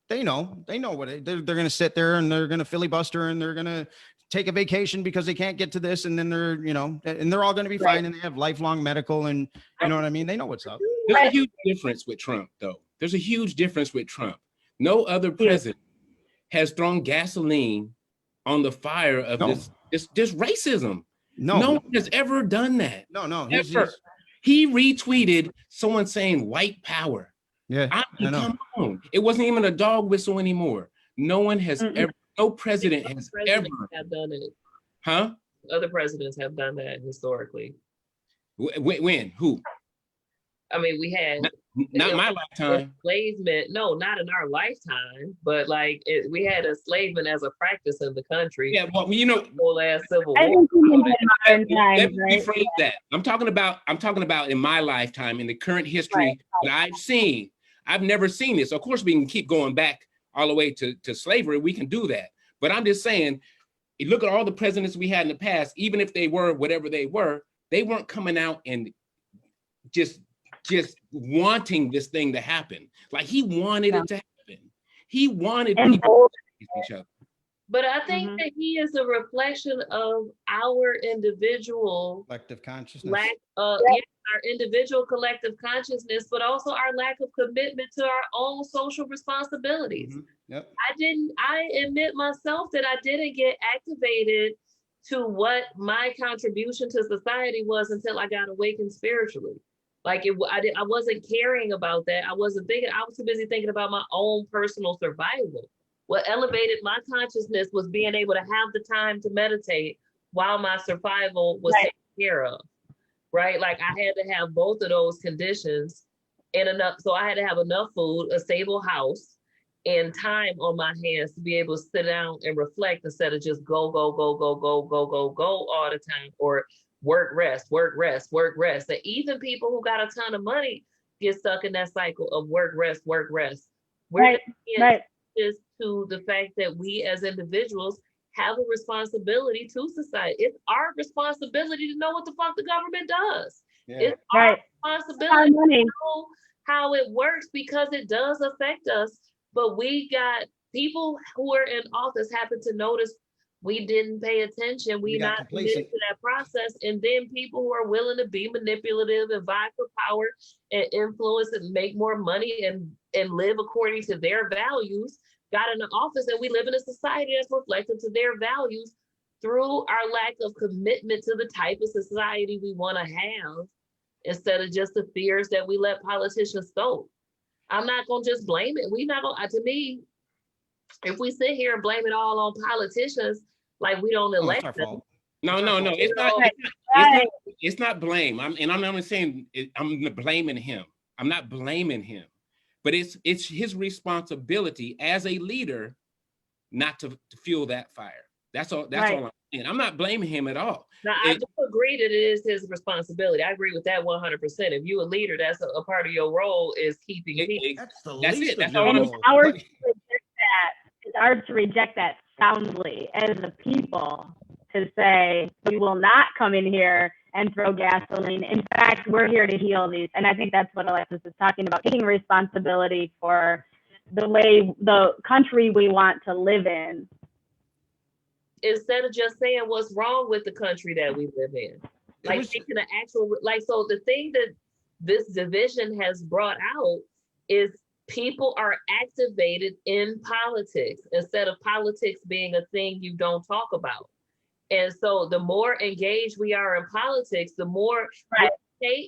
they know what they're going to sit there and they're going to filibuster and they're going to take a vacation because they can't get to this. And then they're, and they're all going to be fine. And they have lifelong medical and you know what I mean? They know what's up. There's a huge difference with Trump though. There's a huge difference with Trump. No other president has thrown gasoline on the fire of this racism. No one has ever done that. No. He retweeted someone saying white power. Yeah, I mean, come on. It wasn't even a dog whistle anymore. No one has ever, no president has ever done it. Huh? Other presidents have done that historically. When? Who? I mean, we had not my lifetime. Enslavement, no, not in our lifetime, but we had enslavement as a practice in the country. Yeah, well, whole ass Civil War. Let me rephrase that. I'm talking about in my lifetime, in the current history that I've seen. I've never seen this. Of course, we can keep going back all the way to slavery. We can do that. But I'm just saying, you look at all the presidents we had in the past, even if they were whatever they weren't coming out and just wanting this thing to happen. Like he wanted it to happen. He wanted people to hate each other. But I think that he is a reflection of our individual collective consciousness. Our individual collective consciousness, but also our lack of commitment to our own social responsibilities. Yep. I admit myself that I didn't get activated to what my contribution to society was until I got awakened spiritually. Like I wasn't caring about that. I was too busy thinking about my own personal survival. What elevated my consciousness was being able to have the time to meditate while my survival was taken care of, right? Like I had to have both of those conditions and enough. So I had to have enough food, a stable house, and time on my hands to be able to sit down and reflect instead of just go all the time, or work, rest. And even people who got a ton of money get stuck in that cycle of work, rest. We're just to the fact that we as individuals have a responsibility to society. It's our responsibility to know what the fuck the government does. Yeah. It's our responsibility to know how it works, because it does affect us but we got people who are in office happen to notice we didn't pay attention. We We got not committed complacent. to that process. And then people who are willing to be manipulative and vie for power and influence and make more money and live according to their values got in the office. And we live in a society that's reflective to their values through our lack of commitment to the type of society we want to have, instead of just the fears that we let politicians stoke. I'm not gonna just blame it. We not gonna, to me, if we sit here and blame it all on politicians, like we don't Oh, it's elect our them. fault. No, It's our no, no. fault. It's not. Right. It's not blame. I'm not saying I'm blaming him. I'm not blaming him, but it's his responsibility as a leader not to fuel that fire. That's all. That's Right. all I'm saying. I'm not blaming him at all. Now, I It- do agree that it is his responsibility. I agree with that 100%. If you a leader, that's a part of your role is keeping peace. That's the That's least it. That's of your all I'm And role. ours Like, to reject that. It's ours to reject that soundly as a people, to say we will not come in here and throw gasoline. In fact, we're here to heal these. And I think that's what Alexis is talking about, taking responsibility for the way the country we want to live in. Instead of just saying what's wrong with the country that we live in. Like was- taking an actual, like, so the thing that this division has brought out is people are activated in politics instead of politics being a thing you don't talk about. And so the more engaged we are in politics, the more Right.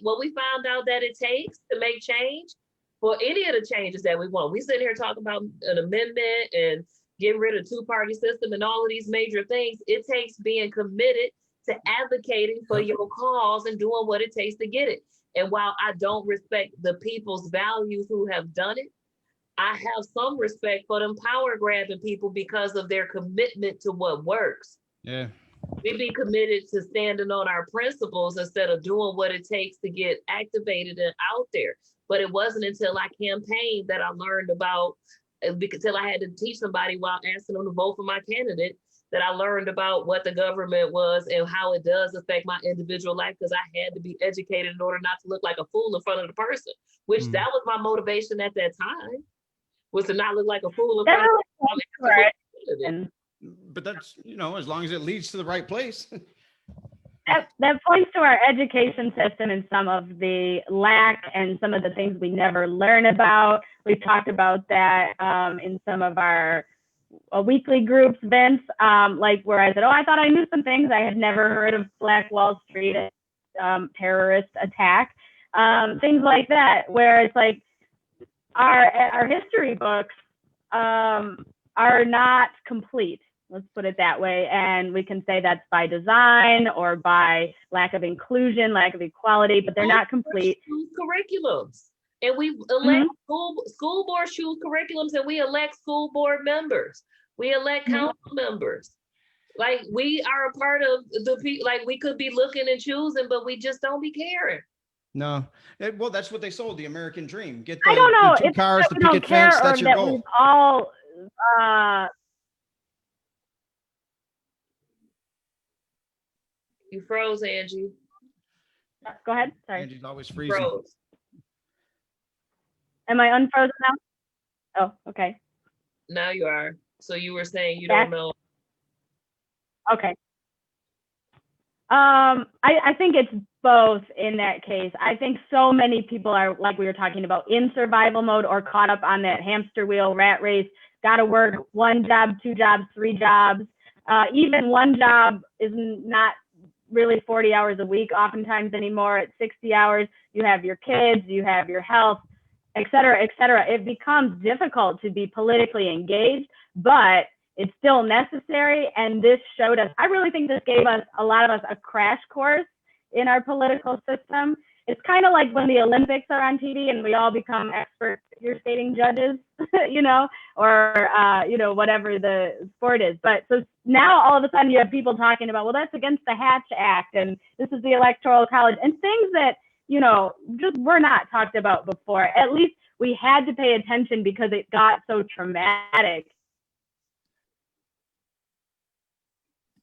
what we found out that it takes to make change for any of the changes that we want. We sit here talking about an amendment and getting rid of two-party system and all of these major things. It takes being committed to advocating for your cause and doing what it takes to get it. And while I don't respect the people's values who have done it, I have some respect for them power grabbing people because of their commitment to what works. Yeah. We be committed to standing on our principles instead of doing what it takes to get activated and out there. But it wasn't until I campaigned that I learned about, until I had to teach somebody while asking them to vote for my candidate, that I learned about what the government was and how it does affect my individual life, because I had to be educated in order not to look like a fool in front of the person, which that was my motivation at that time, was to not look like a fool in front of the person. And But that's, as long as it leads to the right place. that points to our education system and some of the lack and some of the things we never learn about. We've talked about that in some of our weekly groups, Vince, like where I said, I thought I knew some things. I had never heard of Black Wall Street terrorist attack, things like that, where it's like our history books are not complete. Let's put it that way. And we can say that's by design or by lack of inclusion, lack of equality, but they're not complete. Curriculums. And we elect school board choose curriculums, and we elect school board members. We elect council members. Like, we are a part of the people. Like, we could be looking and choosing, but we just don't be caring. No. Well, that's what they sold, the American dream. Get I don't know the two if cars, the we don't picket care fence, or that's your that goal. we've all You froze, Angie. go ahead. Sorry. Angie's always freezing. Froze. Am I unfrozen now? Oh, okay. Now you are. So you were saying you Back. don't know. Okay. I think it's both in that case. I think so many people are, like we were talking about, in survival mode or caught up on that hamster wheel rat race, got to work 1 job, 2 jobs, 3 jobs. Even one job is not really 40 hours a week oftentimes anymore. At 60 hours, you have your kids, you have your health, et cetera, et cetera. It becomes difficult to be politically engaged, but it's still necessary. And this showed us, I really think this gave us, a lot of us, a crash course in our political system. It's kind of like when the Olympics are on TV and we all become expert figure skating judges, or, whatever the sport is. But so now all of a sudden you have people talking about, well, that's against the Hatch Act and this is the Electoral College, and things that, just were not talked about before. At least we had to pay attention because it got so traumatic.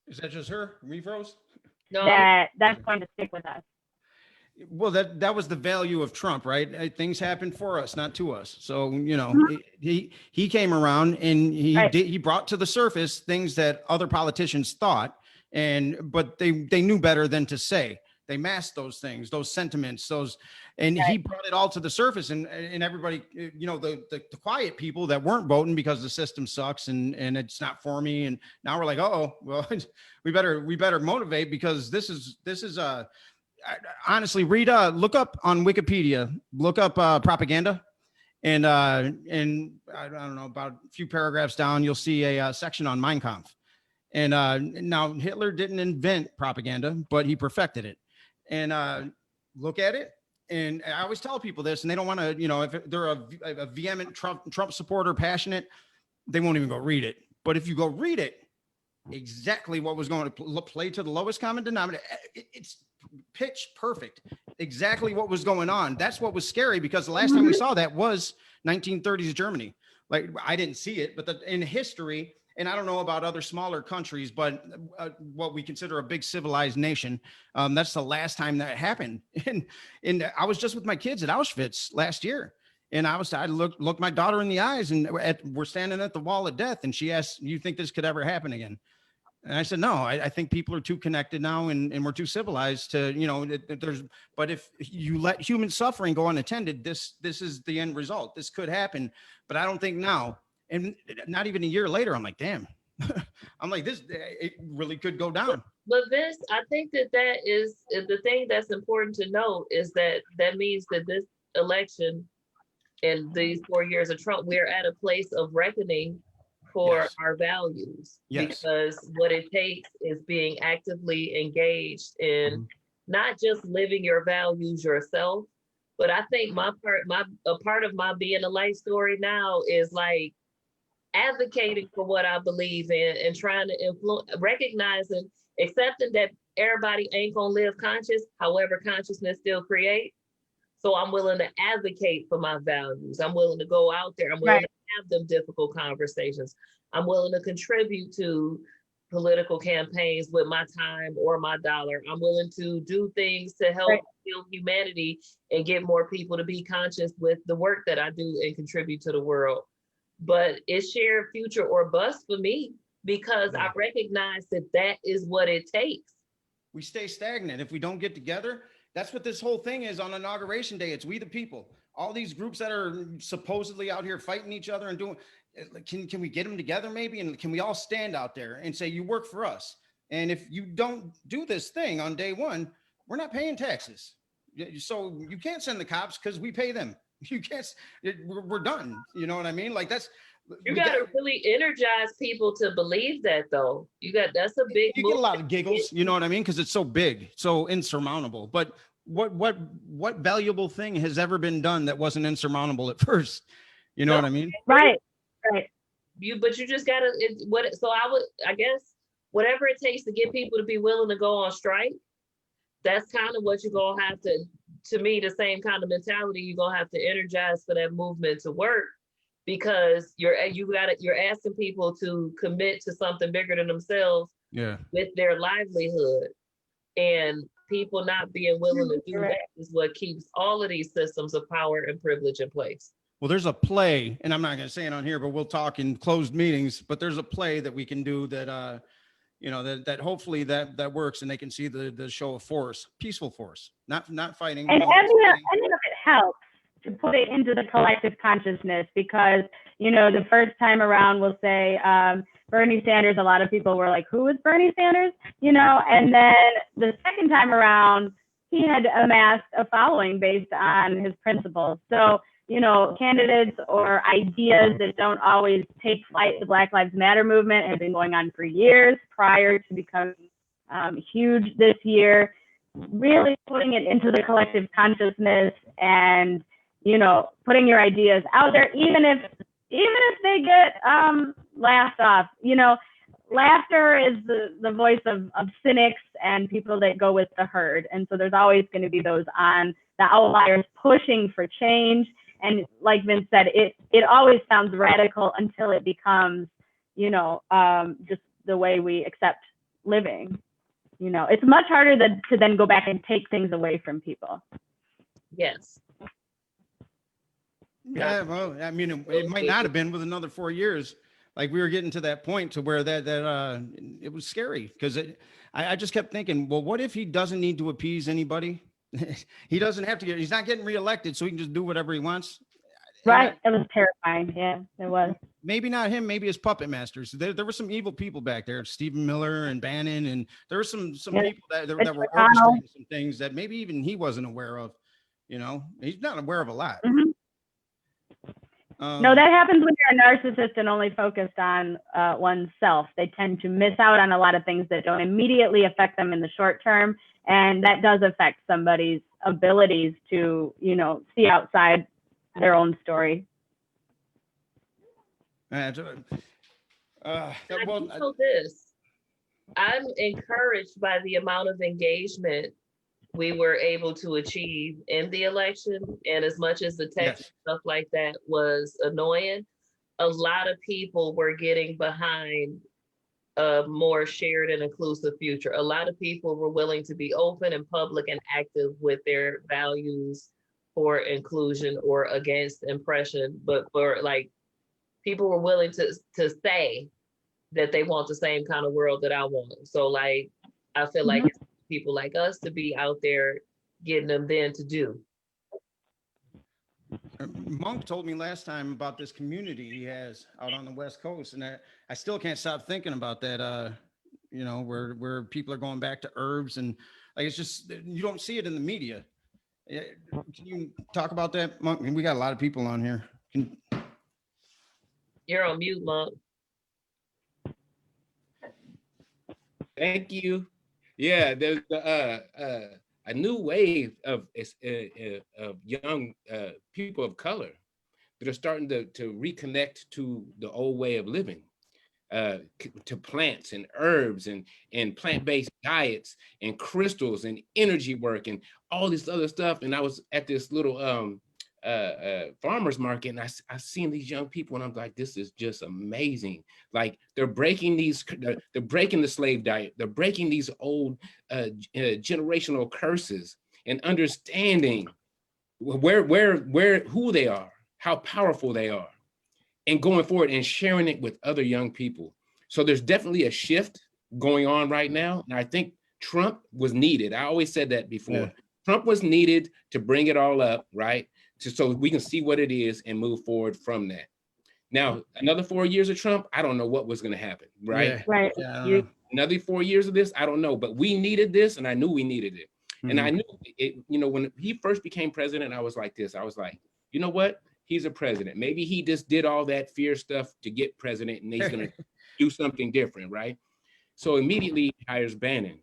Is that just her? Me froze? No, That's going to stick with us. Well, that was the value of Trump, right? Things happen for us, not to us. So, he came around and Right. he brought to the surface things that other politicians thought, but they knew better than to say. They masked those things, those sentiments, and he brought it all to the surface, and everybody, the quiet people that weren't voting because the system sucks and it's not for me, and now we're like, oh, well, we better motivate, because this is honestly, look up on Wikipedia, look up propaganda, and I don't know, about a few paragraphs down, you'll see a section on Mein Kampf. And now Hitler didn't invent propaganda, but he perfected it. And look at it. And I always tell people this, and they don't want to, if they're a vehement Trump supporter, passionate, they won't even go read it. But if you go read it, exactly what was going to play to the lowest common denominator, it's pitch perfect, exactly what was going on. That's what was scary, because the last time we saw that was 1930s Germany. Like, I didn't see it, but in history, and I don't know about other smaller countries, but what we consider a big civilized nation, that's the last time that happened. And I was just with my kids at Auschwitz last year, and I looked my daughter in the eyes, and we're standing at the wall of death, and she asked, "You think this could ever happen again?" And I said, no, I think people are too connected now, and we're too civilized to, but if you let human suffering go unattended, this is the end result. This could happen, but I don't think now, and not even a year later, I'm like, damn, I'm like, it really could go down. But Vince, I think that is the thing that's important to note, is that means that this election and these 4 years of Trump, we're at a place of reckoning for our values, because what it takes is being actively engaged in not just living your values yourself, but I think a part of my being a life story now is like advocating for what I believe in, and trying to influence, recognizing, accepting that everybody ain't gonna live conscious, however consciousness still create. So I'm willing to advocate for my values. I'm willing to go out there. I'm willing to have them difficult conversations. I'm willing to contribute to political campaigns with my time or my dollar. I'm willing to do things to help heal humanity and get more people to be conscious with the work that I do and contribute to the world. But it's shared future or bust for me, because I recognize that is what it takes. We stay stagnant if we don't get together. That's what this whole thing is on Inauguration Day. It's we the people. All these groups that are supposedly out here fighting each other and doing, can we get them together maybe? And can we all stand out there and say, you work for us? And if you don't do this thing on day one, we're not paying taxes. So you can't send the cops because we pay them. You can't, we're done. You know what I mean? Like you got to really energize people to believe that, though. That's a big you get a lot of giggles, you know what I mean? Because it's so big, so insurmountable. But what valuable thing has ever been done that wasn't insurmountable at first? You know what I mean? Right. But you just gotta I guess whatever it takes to get people to be willing to go on strike, that's kind of what you're gonna have to me, the same kind of mentality you're gonna have to energize for that movement to work. Because you're asking people to commit to something bigger than themselves with their livelihood, and people not being willing to do that is what keeps all of these systems of power and privilege in place. Well, there's a play, and I'm not going to say it on here, but we'll talk in closed meetings, but there's a play that we can do that, that hopefully that works, and they can see the show of force, peaceful force, not fighting. And any of it helps to put it into the collective consciousness, because, the first time around we'll say Bernie Sanders, a lot of people were like, who is Bernie Sanders? And then the second time around, he had amassed a following based on his principles. So, candidates or ideas that don't always take flight. The Black Lives Matter movement has been going on for years prior to becoming huge this year, really putting it into the collective consciousness and putting your ideas out there, even if they get laughed off. Laughter is the voice of cynics and people that go with the herd. And so there's always going to be those on the outliers pushing for change. And like Vince said, it always sounds radical until it becomes, just the way we accept living. You know, it's much harder to then go back and take things away from people. Yes. Yeah, well, I mean, it might not have been with another 4 years. Like we were getting to that point to where that it was scary because I just kept thinking, well, what if he doesn't need to appease anybody? He doesn't have to he's not getting reelected, so he can just do whatever he wants. Right. It was terrifying. Yeah, it was. Maybe not him, maybe his puppet masters. There were some evil people back there, Stephen Miller and Bannon, and there were some people that were orchestrating some things that maybe even he wasn't aware of. You know, he's not aware of a lot. Mm-hmm. No, that happens when you're a narcissist and only focused on oneself. They tend to miss out on a lot of things that don't immediately affect them in the short term. And that does affect somebody's abilities to, you know, see outside their own story. I know this. I'm encouraged by the amount of engagement we were able to achieve in the election. And as much as the text stuff like that was annoying, a lot of people were getting behind a more shared and inclusive future. A lot of people were willing to be open and public and active with their values for inclusion or against oppression, but for like, people were willing to say that they want the same kind of world that I want. So like, I feel like it's people like us to be out there getting them then to do. Monk told me last time about this community he has out on the West Coast, and I still can't stop thinking about that. You know, where people are going back to herbs, and like it's just you don't see it in the media. Can you talk about that, Monk? We got a lot of people on here. You're on mute, Monk. Thank you. Yeah, there's a new wave of young people of color that are starting to reconnect to the old way of living, to plants and herbs and plant-based diets and crystals and energy work and all this other stuff. And I was at this little farmers market, and I seen these young people, and I'm like, this is just amazing. Like they're breaking the slave diet, they're breaking these old generational curses and understanding who they are, how powerful they are, and going forward and sharing it with other young people. So there's definitely a shift going on right now, and I think Trump was needed. I always said that before. Yeah. Trump was needed to bring it all up, right? So we can see what it is and move forward from that. Now, another 4 years of Trump, I don't know what was going to happen, right? Yeah. Right. Yeah, another 4 years of this, I don't know, but we needed this, and I knew we needed it. Mm-hmm. And I knew it, you know, when he first became president, I was like this. I was like, you know what? He's a president. Maybe he just did all that fear stuff to get president, and he's going to do something different, right? So immediately he hires Bannon.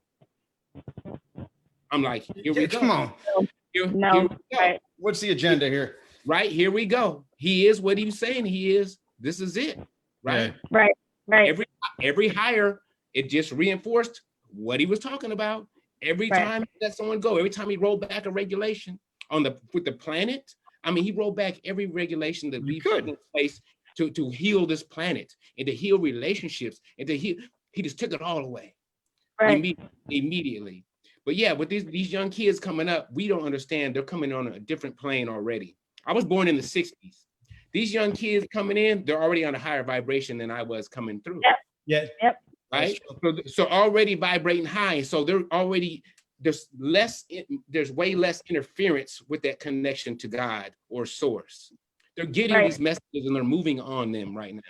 I'm like, here we go. Come on. Here we go. Right. What's the agenda here? Right, here we go. He is what he's saying he is. This is it, right? Yeah. Right. Every hire, it just reinforced what he was talking about. Every time he let someone go, every time he rolled back a regulation with the planet, I mean, he rolled back every regulation that we put in place to heal this planet and to heal relationships and to heal. He just took it all away, immediately. But yeah, with these young kids coming up, we don't understand. They're coming on a different plane already. I was born in the 60s. These young kids coming in, they're already on a higher vibration than I was coming through. Yep. Right? So already vibrating high. So there's way less interference with that connection to God or source. They're getting these messages and they're moving on them right now.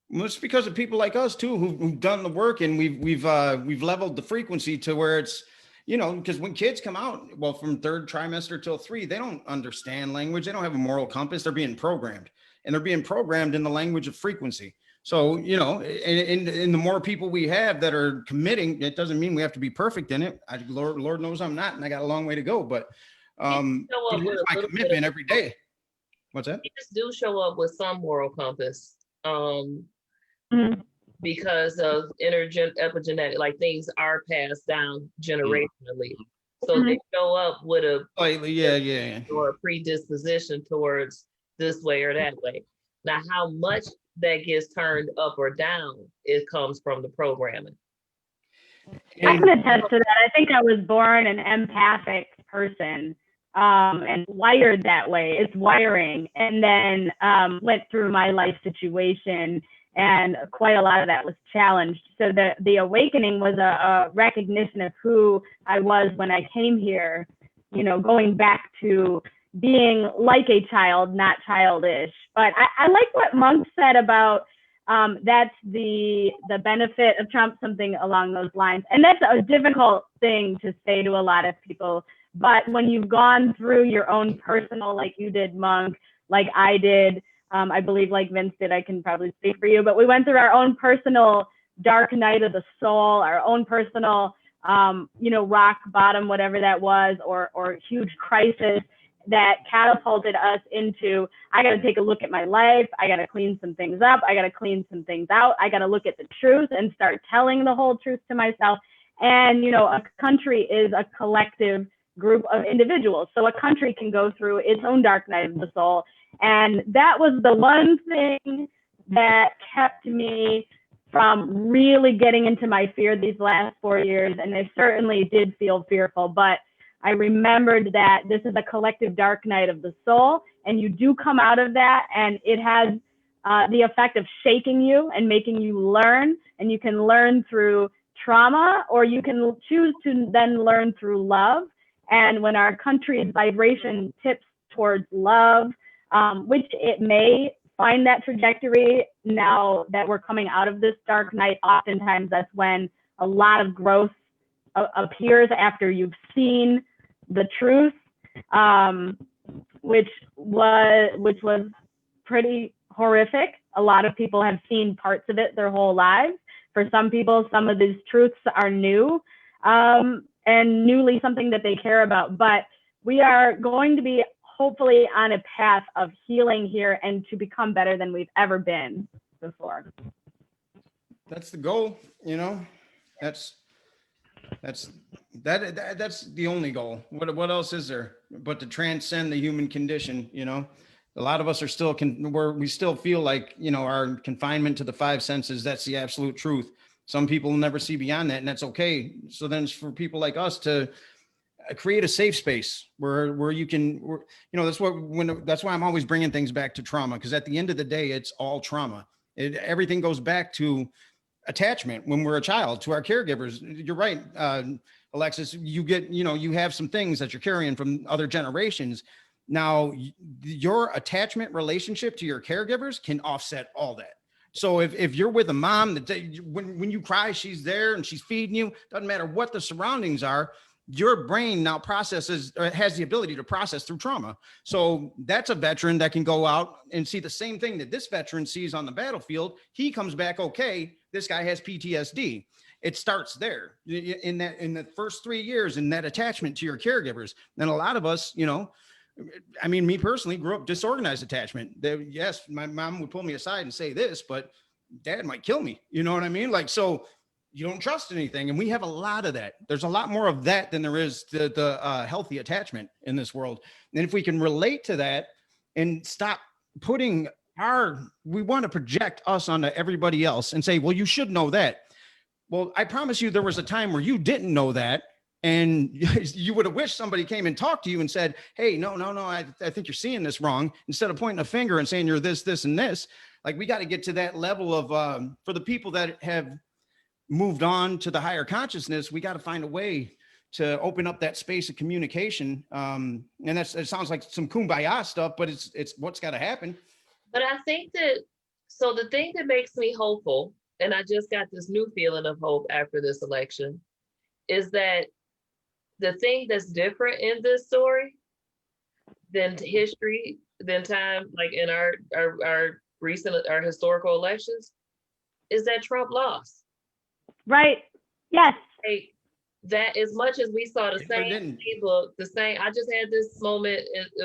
Well, it's because of people like us too, who've done the work, and we've leveled the frequency to where it's, you know, because when kids come out, well, from third trimester till 3, they don't understand language. They don't have a moral compass. They're being programmed, and they're being programmed in the language of frequency. So, you know, and the more people we have that are committing, it doesn't mean we have to be perfect in it. Lord knows I'm not, and I got a long way to go, but here's my commitment every day. What's that? You just do show up with some moral compass. Because of epigenetic, like things are passed down generationally. So they show up with a or a predisposition towards this way or that way. Now, how much that gets turned up or down, it comes from the programming. I And can attest to that. I think I was born an empathic person, and wired that way. It's wiring. And then went through my life situation, and quite a lot of that was challenged. So the awakening was a recognition of who I was when I came here, you know, going back to being like a child, not childish. But I like what Monk said about that's the benefit of Trump, something along those lines. And that's a difficult thing to say to a lot of people. But when you've gone through your own personal, like you did, Monk, like I did, I believe like Vince did, I can probably speak for you, but we went through our own personal dark night of the soul, our own personal, you know, rock bottom, whatever that was, or huge crisis that catapulted us into, I got to take a look at my life. I got to clean some things up. I got to clean some things out. I got to look at the truth and start telling the whole truth to myself. And, you know, a country is a collective group of individuals. So a country can go through its own dark night of the soul. And that was the one thing that kept me from really getting into my fear these last 4 years. And I certainly did feel fearful, but I remembered that this is a collective dark night of the soul, and you do come out of that, and it has the effect of shaking you and making you learn, and you can learn through trauma, or you can choose to then learn through love. And when our country's vibration tips towards love, which it may find that trajectory now that we're coming out of this dark night, oftentimes that's when a lot of growth appears after you've seen the truth, which was pretty horrific. A lot of people have seen parts of it their whole lives. For some people, some of these truths are new, and newly something that they care about. But we are going to be hopefully on a path of healing here and to become better than we've ever been before. that's the goal, you know. That's the only goal. What else is there but to transcend the human condition? You know, a lot of us are still we still feel like, you know, our confinement to the five senses, that's the absolute truth. Some people will never see beyond that, and that's okay. So then it's for people like us to create a safe space where you can, you know, that's why I'm always bringing things back to trauma, because at the end of the day, it's all trauma. Everything goes back to attachment when we're a child to our caregivers. You're right, Alexis, you have some things that you're carrying from other generations. Now, your attachment relationship to your caregivers can offset all that. So if you're with a mom that when you cry, she's there and she's feeding you, doesn't matter what the surroundings are, your brain now has the ability to process through trauma. So that's a veteran that can go out and see the same thing that this veteran sees on the battlefield. He comes back, okay, this guy has PTSD. It starts there in the first 3 years, in that attachment to your caregivers. And a lot of us, you know, I mean, me personally grew up disorganized attachment. Yes, my mom would pull me aside and say this, but dad might kill me. You know what I mean? Like, so you don't trust anything. And we have a lot of that. There's a lot more of that than there is the healthy attachment in this world. And if we can relate to that and stop putting we want to project us onto everybody else and say, well, you should know that. Well, I promise you, there was a time where you didn't know that. And you would have wished somebody came and talked to you and said, hey, no, I think you're seeing this wrong. Instead of pointing a finger and saying you're this, and this. Like, we got to get to that level of, for the people that have moved on to the higher consciousness, we got to find a way to open up that space of communication. And it sounds like some kumbaya stuff, but it's what's got to happen. But I think that, so the thing that makes me hopeful, and I just got this new feeling of hope after this election, is that the thing that's different in this story than history, than time, like in our historical elections, is that Trump lost. Right. Yes. Like, that as much as we saw the same playbook, I just had this moment,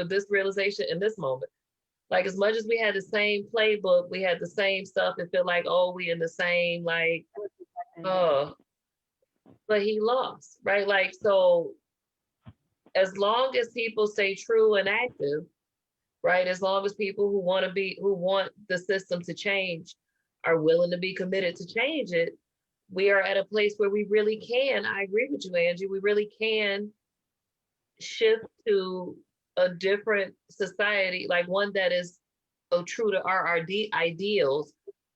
this realization in this moment. Like, as much as we had the same playbook, we had the same stuff, it felt like, oh, we in the same, like, but he lost, right? Like, so as long as people stay true and active, right? As long as people who want the system to change are willing to be committed to change it, we are at a place where we really can, I agree with you, Angie, we really can shift to a different society, like one that is true to our ideals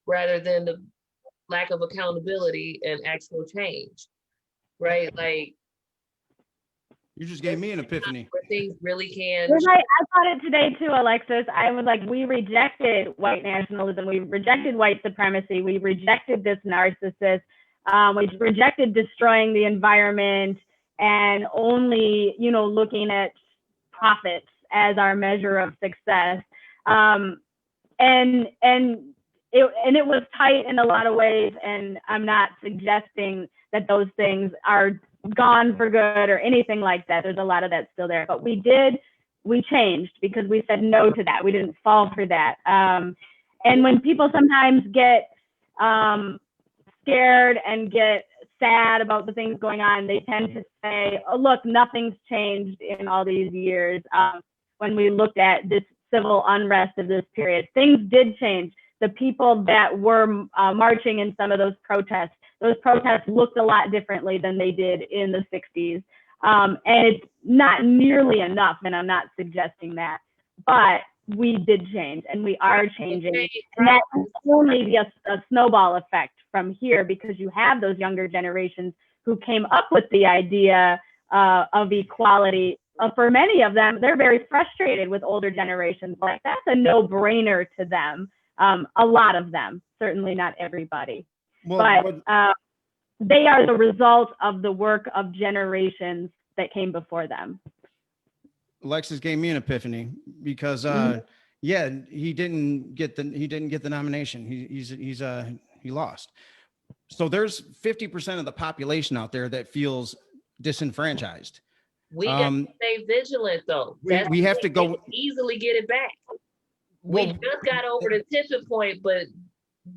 rather than the lack of accountability and actual change, right? Like, You just gave me an epiphany. where things really can. Well, I thought it today too, Alexis. I was like, we rejected white nationalism. We rejected white supremacy. We rejected this narcissist. We rejected destroying the environment and only, you know, looking at profits as our measure of success. And it was tight in a lot of ways. And I'm not suggesting that those things are gone for good or anything like that. There's a lot of that still there, but we changed because we said no to that. We didn't fall for that. And when people sometimes get scared and get sad about the things going on, they tend to say, oh, look, nothing's changed in all these years. When we looked at this civil unrest of this period, things did change. The people that were marching in some of those protests looked a lot differently than they did in the 60s. And it's not nearly enough, and I'm not suggesting that, but we did change and we are changing. And that can only be a snowball effect from here, because you have those younger generations who came up with the idea of equality. For many of them, they're very frustrated with older generations. Like, that's a no-brainer to them. A lot of them, certainly not everybody. But they are the result of the work of generations that came before them. Alexis gave me an epiphany because, yeah, he didn't get the nomination. He lost. So there's 50% of the population out there that feels disenfranchised. We got to stay vigilant, though. We have to go easily get it back. We just got over the tipping point, but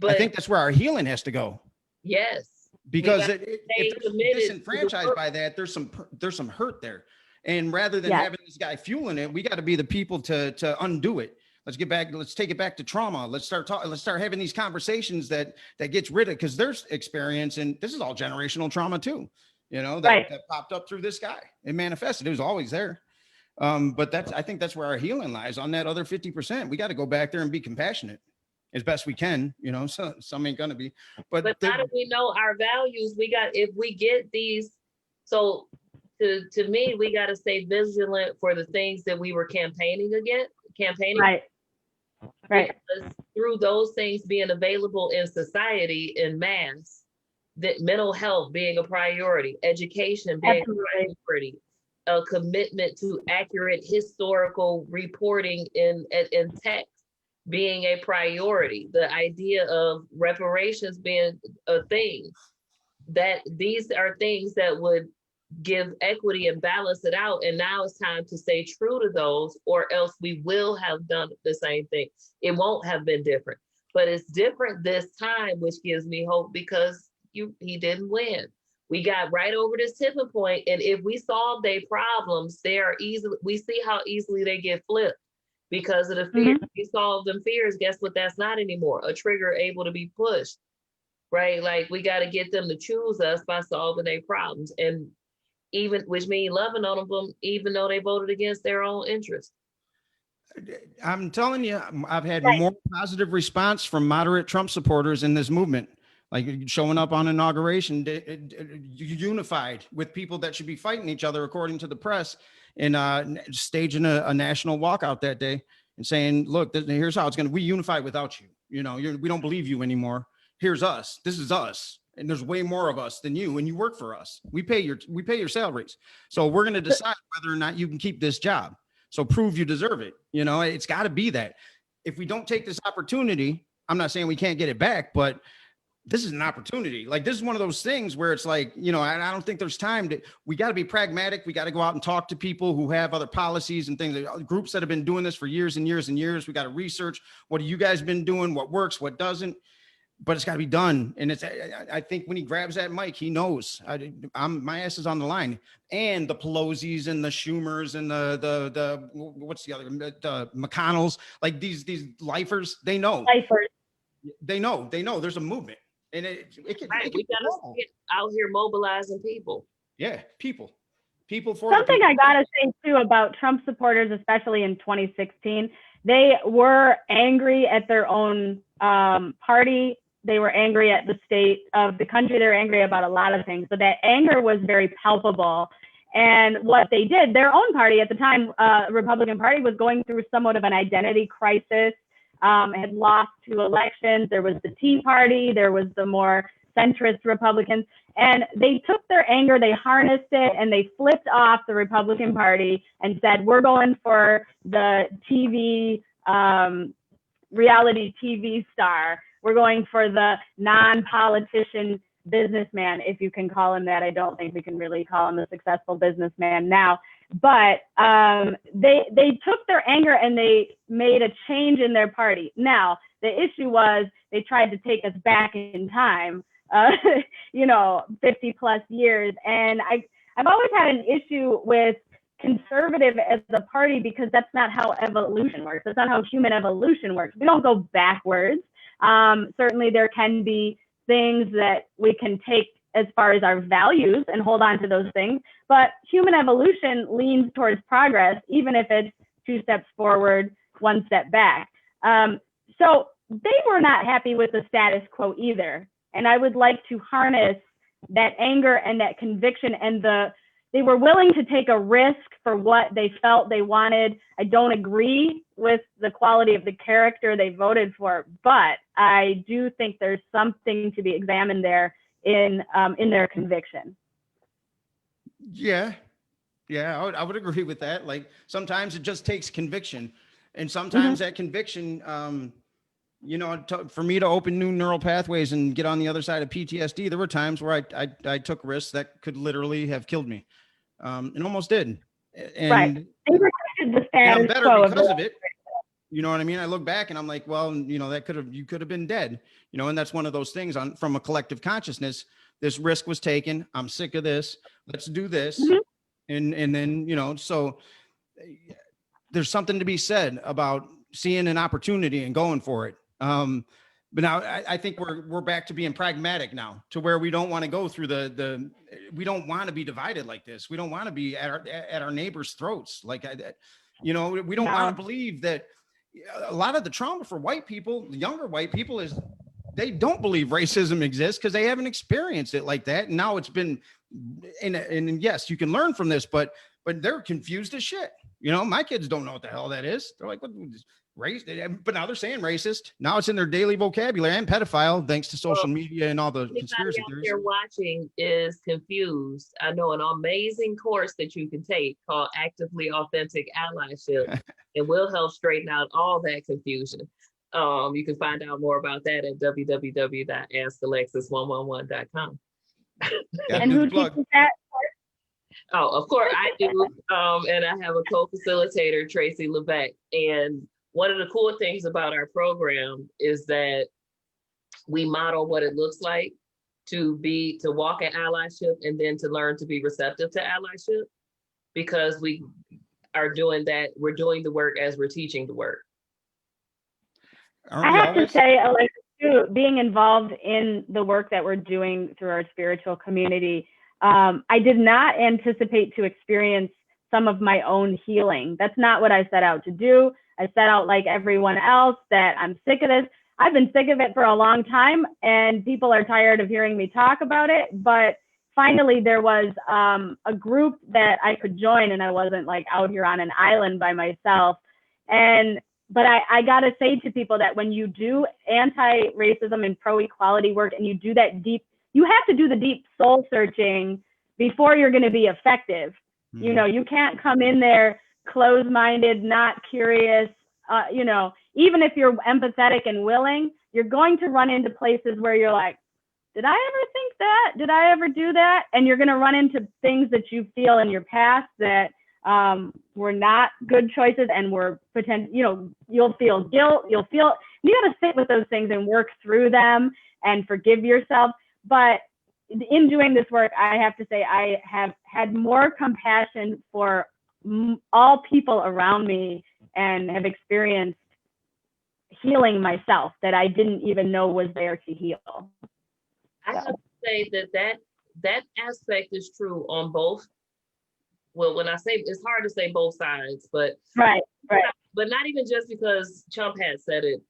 I think that's where our healing has to go. Yes, because if they're disenfranchised by that, there's some hurt there, and rather than having this guy fueling it, we got to be the people to undo it. Let's take it back to trauma. Let's start having these conversations that gets rid of, because there's experience, and this is all generational trauma too, you know, that popped up through this guy. It manifested. It was always there. But I think that's where our healing lies, on that other 50%. We got to go back there and be compassionate as best we can, you know. So some ain't gonna be, but how do we know our values? If we get these, so to me, we got to stay vigilant for the things that we were campaigning. Right. Because through those things being available in society in mass, that mental health being a priority, education being a priority, a commitment to accurate historical reporting in text being a priority, the idea of reparations being a thing, that these are things that would give equity and balance it out. And now it's time to stay true to those, or else we will have done the same thing. It won't have been different, but it's different this time, which gives me hope, because he didn't win. We got right over this tipping point, and if we solve their problems, we see how easily they get flipped because of the fear. If we solve them fears, guess what? That's not anymore a trigger able to be pushed, right? Like, we got to get them to choose us by solving their problems, and which means loving on them, even though they voted against their own interests. I'm telling you, I've had more positive response from moderate Trump supporters in this movement. Like, showing up on inauguration, unified with people that should be fighting each other, according to the press, and staging a national walkout that day and saying, look, here's how it's going to, we unify without you. You know, we don't believe you anymore. Here's us. This is us. And there's way more of us than you, and you work for us. We pay your salaries. So we're going to decide whether or not you can keep this job. So prove you deserve it. You know, it's got to be that. If we don't take this opportunity, I'm not saying we can't get it back, but this is an opportunity. Like, this is one of those things where it's like, you know, I don't think there's time we got to be pragmatic. We got to go out and talk to people who have other policies and things, groups that have been doing this for years and years and years. We got to research, what have you guys been doing? What works, what doesn't? But it's got to be done. And I think when he grabs that mic, he knows my ass is on the line. And the Pelosi's and the Schumers and the what's the other, the McConnells, like these lifers, they know. They know there's a movement. And it can Right. it can We be gotta normal. get out here mobilizing people. Yeah, people for the Something people. I gotta say too about Trump supporters, especially in 2016, they were angry at their own party. They were angry at the state of the country. They were angry about a lot of things, but that anger was very palpable. And what they did, their own party at the time, Republican Party, was going through somewhat of an identity crisis, had lost 2 elections. There was the Tea Party, there was the more centrist Republicans, and they took their anger, they harnessed it, and they flipped off the Republican Party and said, we're going for the TV, reality TV star. We're going for the non-politician businessman, if you can call him that. I don't think we can really call him a successful businessman now. But they took their anger and they made a change in their party. Now, the issue was they tried to take us back in time, 50 plus years. And I've always had an issue with conservative as a party because that's not how evolution works. That's not how human evolution works. We don't go backwards. Certainly there can be things that we can take as far as our values and hold on to those things, but human evolution leans towards progress, even if it's 2 steps forward, 1 step back. So they were not happy with the status quo either. And I would like to harness that anger and that conviction, and they were willing to take a risk for what they felt they wanted. I don't agree with the quality of the character they voted for, but I do think there's something to be examined there in their conviction. Yeah, I would agree with that. Like sometimes it just takes conviction, and sometimes that conviction, for me to open new neural pathways and get on the other side of PTSD, there were times where I took risks that could literally have killed me, and almost did. And, right. They protected the and status I'm better quo because of it. You know what I mean? I look back and I'm like, well, you could have been dead, and that's one of those things from a collective consciousness. This risk was taken. I'm sick of this. Let's do this. And then, so there's something to be said about seeing an opportunity and going for it. But now I think we're back to being pragmatic now, to where we don't want to go through we don't want to be divided like this. We don't want to be at our neighbors' throats. Like, we don't want to believe that a lot of the trauma for white people, the younger white people, is they don't believe racism exists because they haven't experienced it like that. And now it's been, and yes, you can learn from this, but they're confused as shit. My kids don't know what the hell that is. They're like, what race? But now they're saying racist. Now it's in their daily vocabulary, and pedophile, thanks to social media and all the conspiracy theories. They're watching is confused. I know an amazing course that you can take called Actively Authentic Allyship, and will help straighten out all that confusion. You can find out more about that at www.askalexis111.com. And who teaches that? Oh, of course I do. And I have a co-facilitator, Tracy Levesque. And one of the cool things about our program is that we model what it looks like to walk in allyship, and then to learn to be receptive to allyship, because we are doing that. We're doing the work as we're teaching the work. I have to say, Alexa, too, being involved in the work that we're doing through our spiritual community, I did not anticipate to experience some of my own healing. That's not what I set out to do. I set out, like everyone else, that I'm sick of this. I've been sick of it for a long time, and people are tired of hearing me talk about it. But finally, there was a group that I could join, and I wasn't like out here on an island by myself. But I got to say to people that when you do anti-racism and pro-equality work, and you do that deep, you have to do the deep soul searching before you're going to be effective. Mm-hmm. You can't come in there closed-minded, not curious. Even if you're empathetic and willing, you're going to run into places where you're like, did I ever think that? Did I ever do that? And you're going to run into things that you feel in your past that were not good choices, and were you'll feel guilt. You got to sit with those things and work through them and forgive yourself. But in doing this work, I have to say I have had more compassion for all people around me, and have experienced healing myself that I didn't even know was there to heal. I have to say that aspect is true on both. Well, when I say it's hard to say both sides, but Right. but not even just because Trump had said it,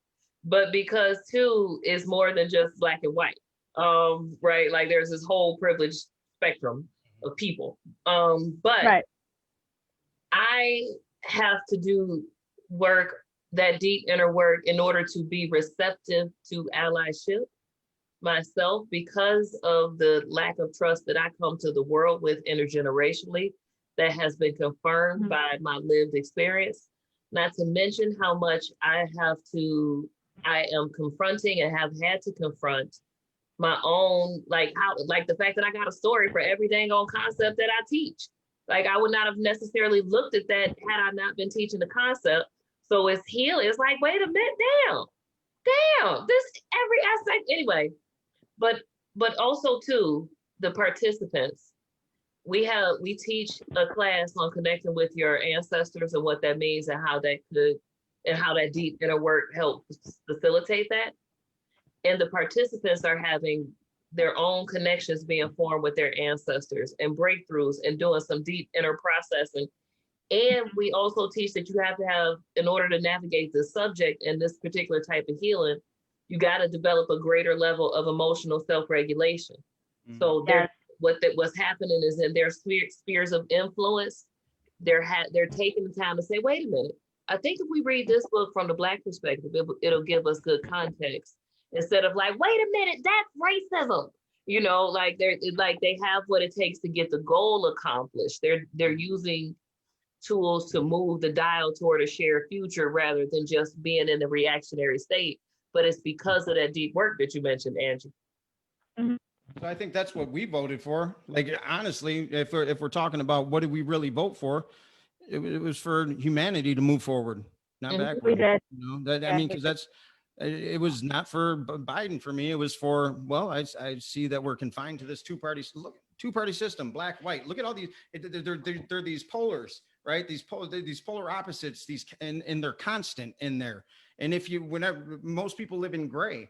but because too is more than just black and white. Right, like there's this whole privileged spectrum of people. But Right. I have to do work, that deep inner work, in order to be receptive to allyship myself, because of the lack of trust that I come to the world with intergenerationally, that has been confirmed by my lived experience. Not to mention how much I am confronting and have had to confront my own, like the fact that I got a story for every dang on concept that I teach. Like I would not have necessarily looked at that had I not been teaching the concept. So it's healing. It's like, wait a minute, damn, this every aspect anyway. But also too, the participants. We teach a class on connecting with your ancestors and what that means and how that deep inner work helps facilitate that. And the participants are having their own connections being formed with their ancestors and breakthroughs and doing some deep inner processing. And we also teach that you have to have, in order to navigate the subject and this particular type of healing, you got to develop a greater level of emotional self-regulation. Mm-hmm. So what's happening is in their spheres of influence, they're taking the time to say, wait a minute, I think if we read this book from the Black perspective, it'll give us good context. Instead of like, wait a minute, that's racism. You know, like they have what it takes to get the goal accomplished. They're using tools to move the dial toward a shared future rather than just being in the reactionary state. But it's because of that deep work that you mentioned, Angie. Mm-hmm. So I think that's what we voted for. Like, honestly, if we're talking about what did we really vote for, it was for humanity to move forward, not backward. We did. You know, I mean, because it was not for Biden for me. It was for, well, I see that we're confined to this two-party system, black, white. Look at all these, they're these polars, right? These polar opposites, and they're constant in there. And whenever most people live in gray,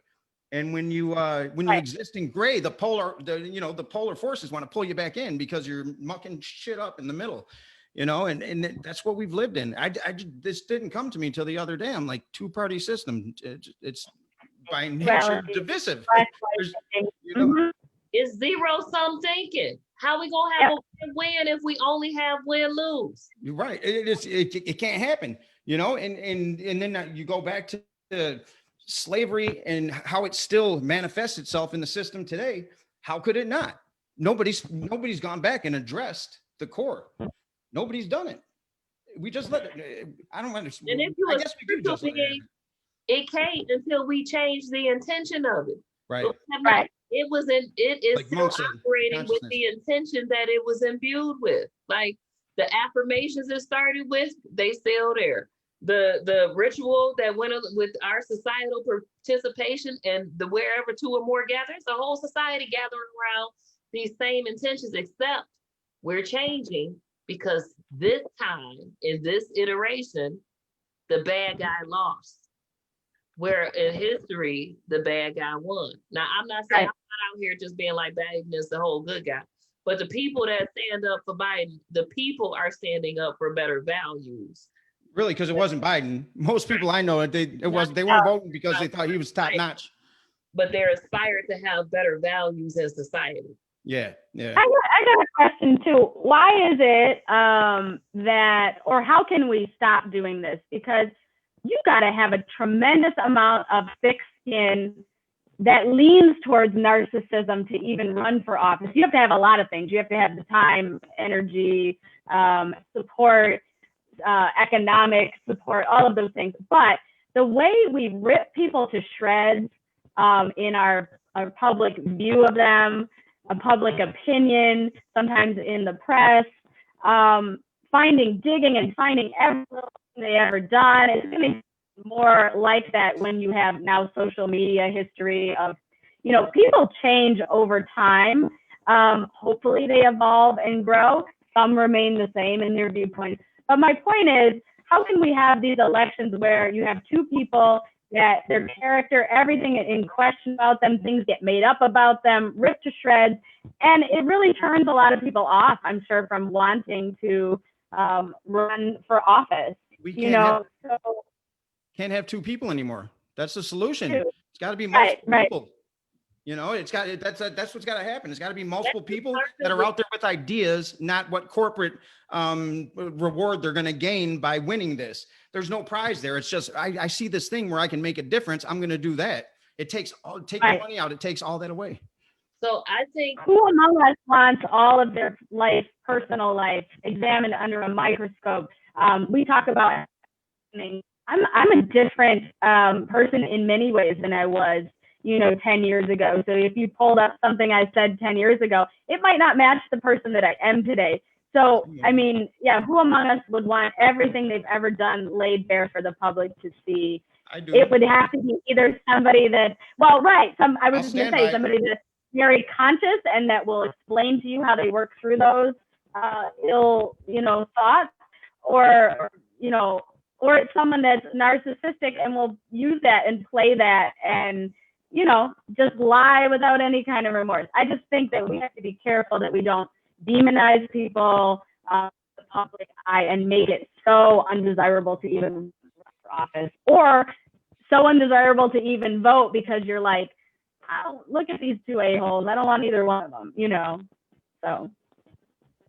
and when you exist in gray, the polar forces want to pull you back in because you're mucking shit up in the middle. You know, and that's what we've lived in. This didn't come to me till the other day. I'm like, two-party system. It's by nature divisive. You know, it's zero-sum thinking. How we gonna have a win if we only have win-lose? You're right. It can't happen. You know, and then you go back to slavery and how it still manifests itself in the system today. How could it not? Nobody's gone back and addressed the core. Nobody's done it. We just let it. I don't understand. And if I guess we do just let it can't until we change the intention of it. Right. Right. It is like still operating with the intention that it was imbued with. Like the affirmations it started with, they still there. The ritual that went with our societal participation and the wherever two or more gathers, the whole society gathering around these same intentions, except we're changing. Because this time, in this iteration, the bad guy lost. Where in history, the bad guy won. Now, I'm not saying I'm not out here just being like Biden is the whole good guy. But the people that stand up for Biden, the people are standing up for better values. Really, because it wasn't Biden. Most people I know, they weren't voting because they thought he was top notch. But they're inspired to have better values in society. Yeah. I got a question too. Why is it or how can we stop doing this? Because you got to have a tremendous amount of thick skin that leans towards narcissism to even run for office. You have to have a lot of things. You have to have the time, energy, support, economic support, all of those things. But the way we rip people to shreds in our public view of them, a public opinion, sometimes in the press, digging and finding everything they ever done. It's going to be more like that when you have now social media history of, people change over time. Hopefully they evolve and grow. Some remain the same in their viewpoints. But my point is, how can we have these elections where you have two people that their character, everything in question about them, things get made up about them, ripped to shreds. And it really turns a lot of people off, I'm sure, from wanting to run for office. We You know, so can't have two people anymore. That's the solution. Two. It's got to be Right, multiple right. people. You know, that's what's got to happen. It's got to be multiple people part that of are it. out there with ideas, not what corporate reward they're going to gain by winning this. There's no prize there. It's just I see this thing where I can make a difference. I'm going to do that. It takes the Right. money out. It takes all that away. So I think Who among us wants all of their life, personal life, examined under a microscope? We talk about. I'm a different person in many ways than I was, 10 years ago. So if you pulled up something I said 10 years ago, it might not match the person that I am today. So, I mean, yeah, who among us would want everything they've ever done laid bare for the public to see? I do. It would have to be either somebody that, well, right. I was I'll just going stand to say by it. somebody that's very conscious and that will explain to you how they work through those ill, thoughts, or it's someone that's narcissistic and will use that and play that and, just lie without any kind of remorse. I just think that we have to be careful that we don't demonize people, the public eye, and make it so undesirable to even run for office, or so undesirable to even vote because you're like, oh, look at these two a-holes. I don't want either one of them, so.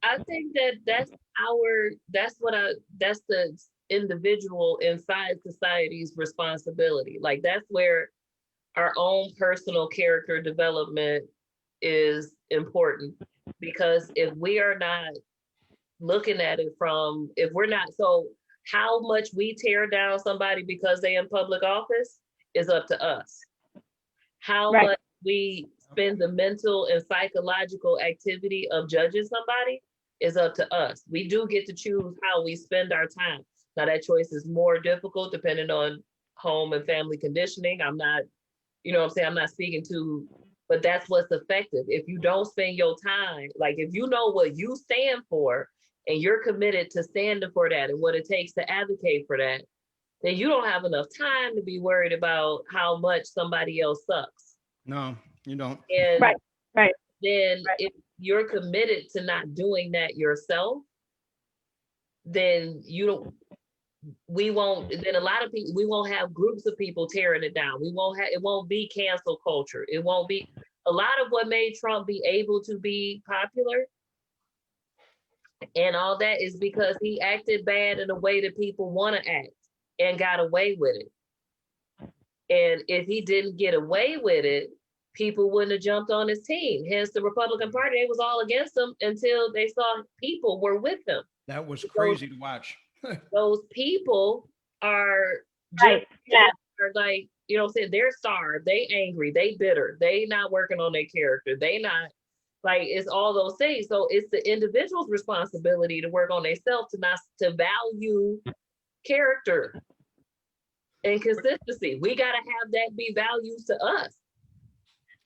I think that's the individual inside society's responsibility. Like that's where our own personal character development is important, because if we are not looking at it so how much we tear down somebody because they're in public office is up to us. How Right. much we spend the mental and psychological activity of judging somebody is up to us. We do get to choose how we spend our time. Now that choice is more difficult depending on home and family conditioning. I'm not, I'm not speaking to, but that's what's effective. If you don't spend your time, like if you know what you stand for and you're committed to standing for that and what it takes to advocate for that, then you don't have enough time to be worried about how much somebody else sucks. No, you don't. And Right. then if you're committed to not doing that yourself, then we won't have groups of people tearing it down. It won't be cancel culture. It won't be a lot of what made Trump be able to be popular and all that is because he acted bad in a way that people want to act and got away with it. And if he didn't get away with it, people wouldn't have jumped on his team. Hence the Republican Party, they was all against him until they saw people were with him. That was crazy to watch. Those people are Right. Yeah. are like, they're starved, they angry, they bitter, they not working on their character, they not like, it's all those things. So it's the individual's responsibility to work on themselves to value character and consistency. We got to have that be values to us.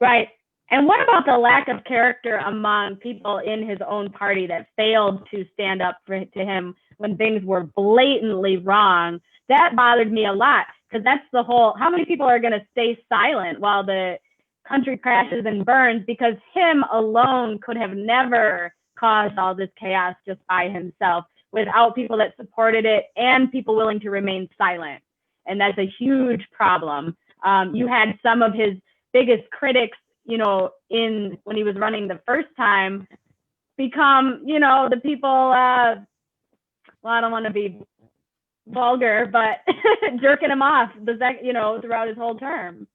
Right. And what about the lack of character among people in his own party that failed to stand up to him when things were blatantly wrong? That bothered me a lot, because that's the whole, how many people are going to stay silent while the country crashes and burns, because him alone could have never caused all this chaos just by himself without people that supported it and people willing to remain silent. And that's a huge problem. You had some of his biggest critics, when he was running the first time, become, the people, well, I don't want to be vulgar, but jerking him off, throughout his whole term.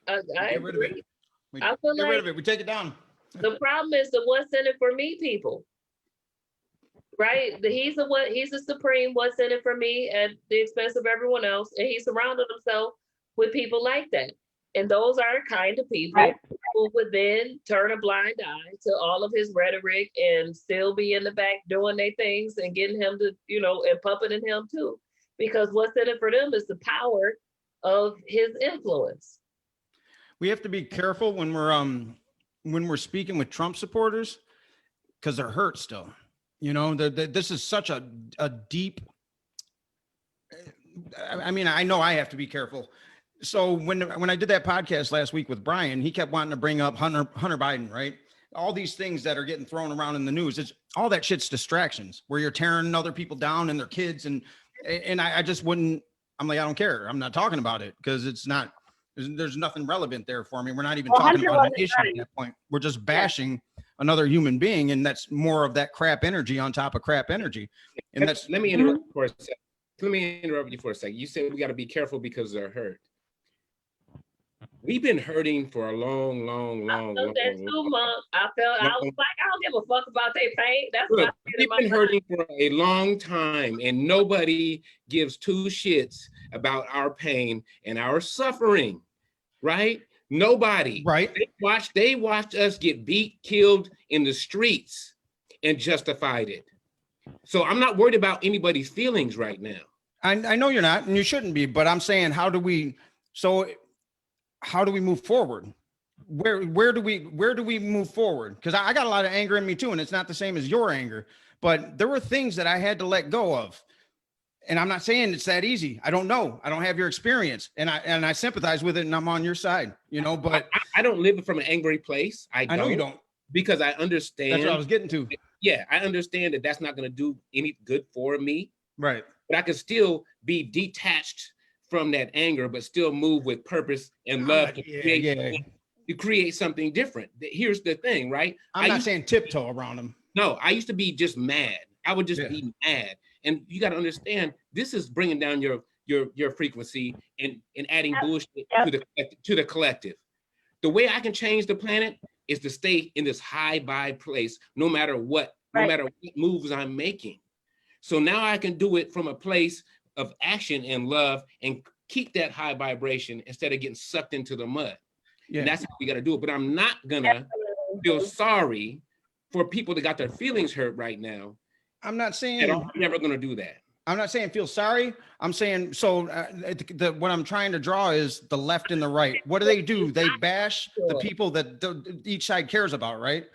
I Get rid of agree. it. I feel Get rid like of it. We take it down. the problem is the what's in it for me people. Right? He's a supreme what's in it for me at the expense of everyone else. And he surrounded himself with people like that. And those are the kind of people Right. who would then turn a blind eye to all of his rhetoric and still be in the back doing their things and getting him to, and puppeting him too. Because what's in it for them is the power of his influence. We have to be careful when we're speaking with Trump supporters, because they're hurt still. This is such a deep, I mean, I know I have to be careful. So when I did that podcast last week with Brian, he kept wanting to bring up Hunter Biden, right? All these things that are getting thrown around in the news, it's all that shit's distractions where you're tearing other people down and their kids. And I just wouldn't, I'm like, I don't care. I'm not talking about it because it's not, there's nothing relevant there for me. We're not even talking Hunter about an wasn't issue right. at that point. We're just bashing another human being. And that's more of that crap energy on top of crap energy. And that's, Let me interrupt you for a second. Let me interrupt you for a second. You said we got to be careful because they're hurt. We've been hurting for a long. I felt that too, Mom. I was like, I don't give a fuck about their pain. That's what Look, I said in we've my been mind. hurting for a long time, and nobody gives two shits about our pain and our suffering, right? Nobody. right. They watched us get beat, killed in the streets, and justified it. So I'm not worried about anybody's feelings right now. I know you're not, and you shouldn't be, but I'm saying, how do we move forward? Where do we move forward? Because I got a lot of anger in me too, and it's not the same as your anger, but there were things that I had to let go of. And I'm not saying it's that easy. I don't know. I don't have your experience, and I sympathize with it, and I'm on your side, but I don't live from an angry place. I know you don't. Because I understand. That's what I was getting to. Yeah, I understand that that's not going to do any good for me. Right. But I can still be detached from that anger, but still move with purpose and love to create something different. Here's the thing, right? I'm not saying tiptoe around them. No, I used to be just mad. I would just be mad. And you got to understand, this is bringing down your frequency and adding bullshit to the collective. The way I can change the planet is to stay in this high vibe place, no matter what moves I'm making. So now I can do it from a place of action and love and keep that high vibration instead of getting sucked into the mud. Yeah. And that's how we got to do it. But I'm not gonna feel sorry for people that got their feelings hurt right now. I'm not saying I'm never gonna do that. I'm not saying feel sorry. I'm saying, so what I'm trying to draw is the left and the right. What do? They bash the people that each side cares about, right?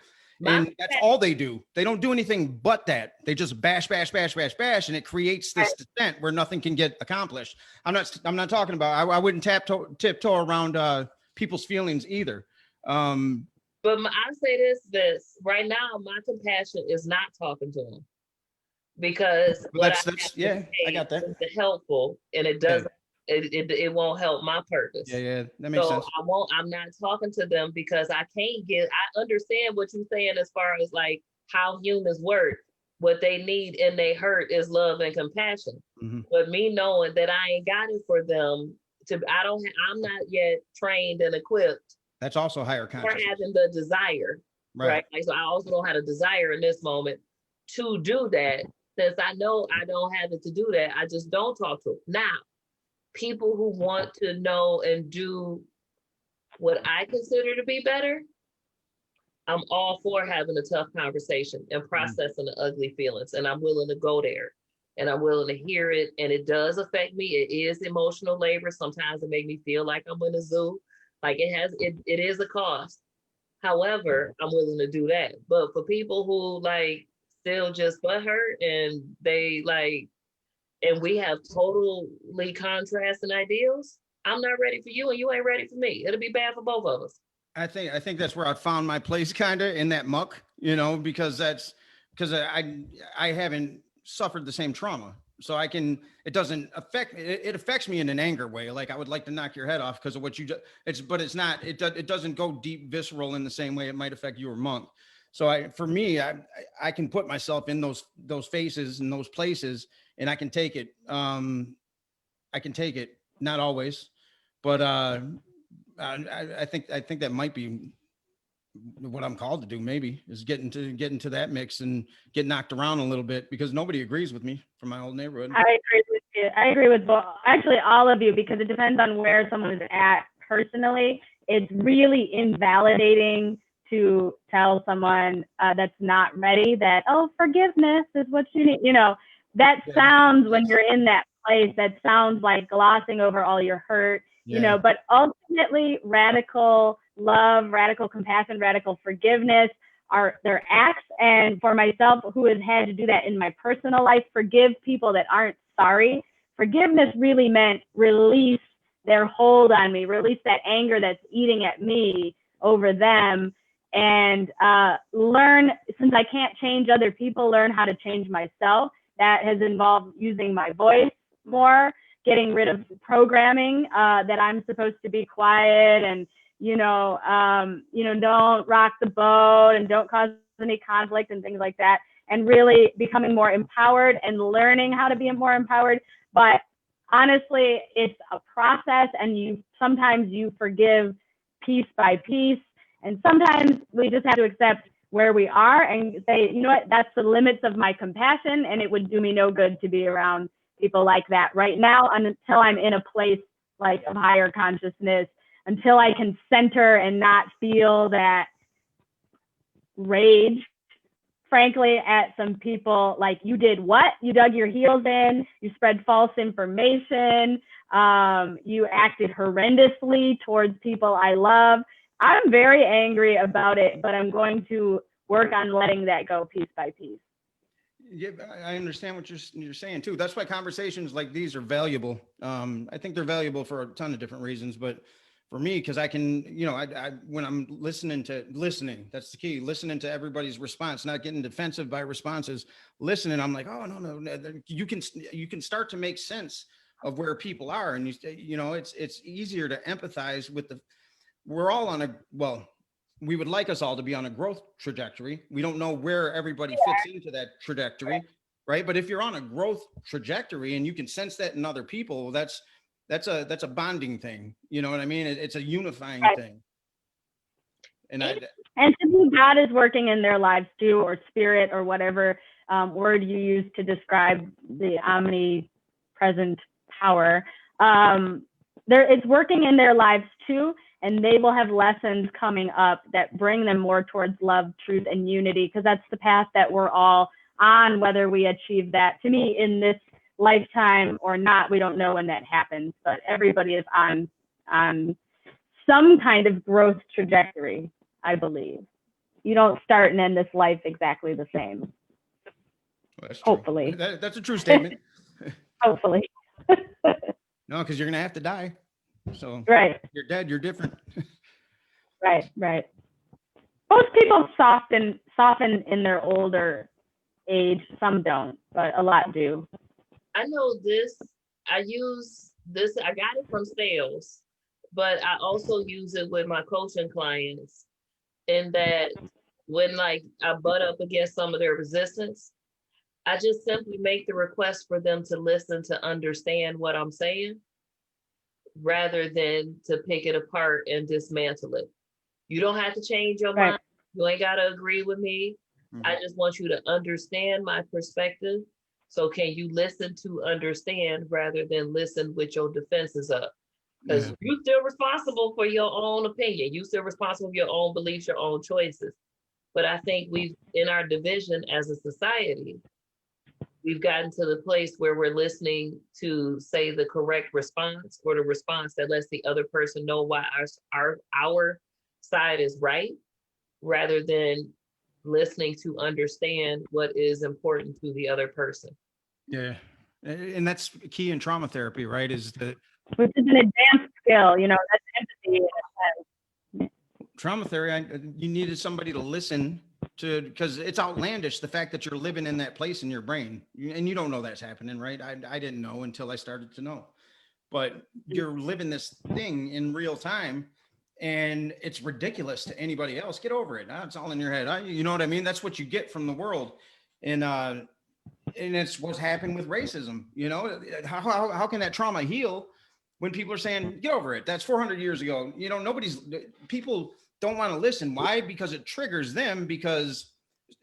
And that's all they do. They don't do anything but that. They just bash, and it creates this dissent where nothing can get accomplished. I'm not talking about, I wouldn't tiptoe around people's feelings either. But I say this right now, my compassion is not talking to them. Because I got that. It's helpful, and it doesn't. It won't help my purpose. Yeah, that makes sense. I'm not talking to them because I understand what you're saying as far as like how humans work. What they need and they hurt is love and compassion. Mm-hmm. But me knowing that I ain't got it for them, I'm not yet trained and equipped. That's also higher consciousness. For having the desire, right? Like, so I also don't have a desire in this moment to do that. Since I know I don't have it to do that, I just don't talk to them. Now, people who want to know and do what I consider to be better, I'm all for having a tough conversation and processing the ugly feelings. And I'm willing to go there and I'm willing to hear it. And it does affect me. It is emotional labor. Sometimes it makes me feel like I'm in a zoo. Like it is a cost. However, I'm willing to do that. But for people who like, still just butthurt and and we have totally contrasting ideals. I'm not ready for you and you ain't ready for me. It'll be bad for both of us. I think that's where I found my place kind of in that muck, because I haven't suffered the same trauma. So it affects me in an anger way. Like I would like to knock your head off because of what you it doesn't go deep visceral in the same way it might affect you or Monk. So I can put myself in those faces and those places and I can take it. I can take it, not always, but I think that might be what I'm called to do. Maybe is get into that mix and get knocked around a little bit because nobody agrees with me from my old neighborhood. I agree with you. I agree with actually all of you because it depends on where someone is at personally. It's really invalidating to tell someone that's not ready that, oh, forgiveness is what you need. That sounds, when you're in that place, that sounds like glossing over all your hurt, but ultimately radical love, radical compassion, radical forgiveness are their acts. And for myself, who has had to do that in my personal life, forgive people that aren't sorry forgiveness really meant release their hold on me, release that anger that's eating at me over them, and learn, since I can't change other people, learn how to change myself. That has involved using my voice more, getting rid of programming that I'm supposed to be quiet and, don't rock the boat and don't cause any conflict and things like that, and really becoming more empowered and learning how to be more empowered. But honestly, it's a process, and sometimes you forgive piece by piece, and sometimes we just have to accept where we are and say, you know what, that's the limits of my compassion, and it would do me no good to be around people like that right now until I'm in a place like of higher consciousness, until I can center and not feel that rage, frankly, at some people. Like, you did what? You dug your heels in, you spread false information, you acted horrendously towards people I love. I'm very angry about it, but I'm going to work on letting that go piece by piece. Yeah, I understand what you're saying too. That's why conversations like these are valuable. I think they're valuable for a ton of different reasons, but for me, because I can, when I'm listening, that's the key. Listening to everybody's response, not getting defensive by responses. Listening, I'm like, oh no. You can start to make sense of where people are, and it's easier to empathize with we're all on we would like us all to be on a growth trajectory. We don't know where everybody fits into that trajectory, right? But if you're on a growth trajectory and you can sense that in other people, that's a bonding thing. You know what I mean? It's a unifying thing. And to me, God is working in their lives too, or spirit, or whatever word you use to describe the omnipresent power. It's working in their lives too, and they will have lessons coming up that bring them more towards love, truth, and unity, because that's the path that we're all on. Whether we achieve that, to me, in this lifetime or not, we don't know when that happens, but everybody is on some kind of growth trajectory, I believe. You don't start and end this life exactly the same. Well, that's hopefully. That's a true statement. Hopefully. No, because you're gonna have to die. So right. You're dead, you're different. Right. Most people soften in their older age. Some don't, but a lot do. I know this. I use this. I got it from sales, but I also use it with my coaching clients. In that, when I butt up against some of their resistance, I just simply make the request for them to listen, to understand what I'm saying, rather than to pick it apart and dismantle it. You don't have to change your mind. You ain't got to agree with me. Mm-hmm. I just want you to understand my perspective. So can you listen to understand rather than listen with your defenses up? Because you're still responsible for your own opinion. You're still responsible for your own beliefs, your own choices. But I think in our division as a society, we've gotten to the place where we're listening to say the correct response, or the response that lets the other person know why our side is right, rather than listening to understand what is important to the other person. Yeah. And that's key in trauma therapy, right? Which is an advanced skill, that's empathy. Trauma therapy, you needed somebody to listen to, because it's outlandish, the fact that you're living in that place in your brain, and you don't know that's happening, right? I didn't know until I started to know, but you're living this thing in real time, and it's ridiculous to anybody else. Get over it. It's all in your head. You know what I mean? That's what you get from the world. And it's what's happened with racism. How can that trauma heal when people are saying, get over it? That's 400 years ago. People don't want to listen. Why? Because it triggers them, because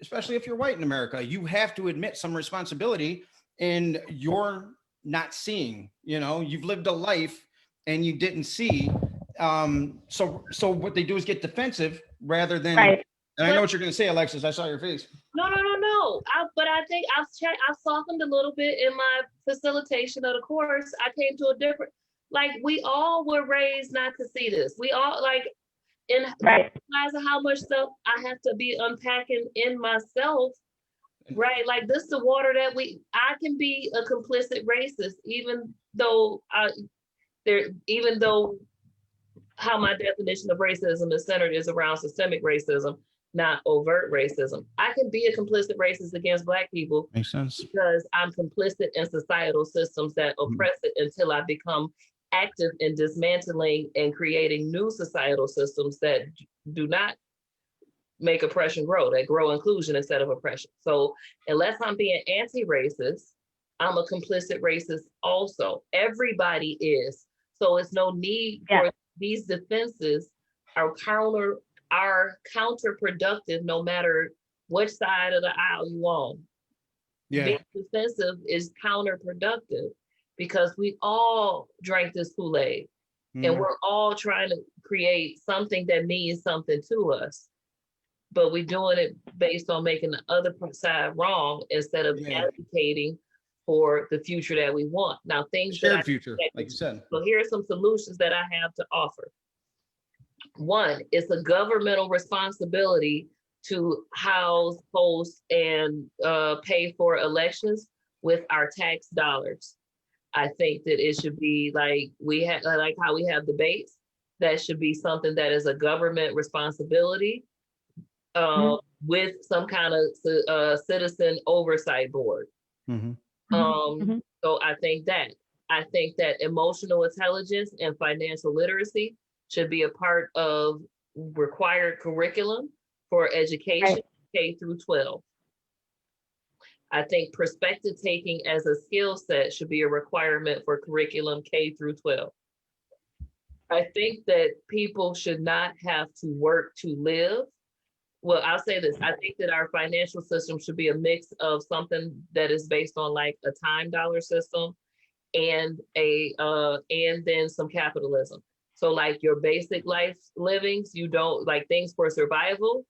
especially if you're white in America, you have to admit some responsibility, and you're not seeing, you've lived a life and you didn't see. So what they do is get defensive rather than, right. And I know what you're going to say, Alexis. I saw your face. No. But I think I've softened a little bit in my facilitation of the course. I came to a different, we all were raised not to see this. We all realizing how much stuff I have to be unpacking in myself Right, like this the water that I can be a complicit racist, even though even though how my definition of racism is centered is around systemic racism, not overt racism. I can be a complicit racist against Black people Makes sense. because I'm complicit in societal systems that oppress it until I become active in dismantling and creating new societal systems that do not make oppression grow, that grow inclusion instead of oppression. So unless I'm being anti-racist, I'm a complicit racist also. Everybody is. So it's no need for these defenses are counterproductive no matter which side of the aisle you on. Yeah. Being defensive is counterproductive because we all drank this Kool-Aid and we're all trying to create something that means something to us. But we're doing it based on making the other side wrong instead of advocating for the future that we want. Now, things shared future, like you said. So here are some solutions that I have to offer. One, it's a governmental responsibility to house, host, and pay for elections with our tax dollars. I think that it should be like like how we have debates. That should be something that is a government responsibility. With some kind of citizen oversight board. So I think that emotional intelligence and financial literacy should be a part of required curriculum for education, K through 12. I think perspective taking as a skill set should be a requirement for curriculum K through 12. I think that people should not have to work to live. Well, I'll say this. I think that our financial system should be a mix of something that is based on like a time dollar system and and then some capitalism. So like your basic life livings, you don't like things for survival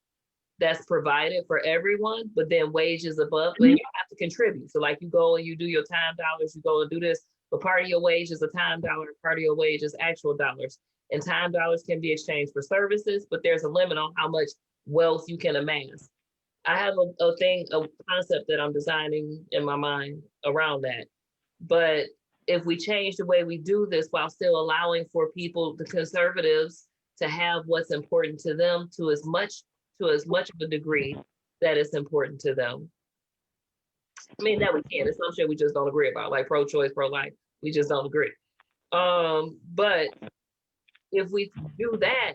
that's provided for everyone, but then wages above, then you have to contribute. So like you go and you do your time dollars, you go and do this, but part of your wage is a time dollar, part of your wage is actual dollars. And time dollars can be exchanged for services, but there's a limit on how much wealth you can amass. I have a concept that I'm designing in my mind around that. But if we change the way we do this while still allowing for people, the conservatives, to have what's important to them to as much of a degree that is important to them. I mean, that we can. It's some shit we just don't agree about, like pro-choice, pro-life. We just don't agree. But if we do that,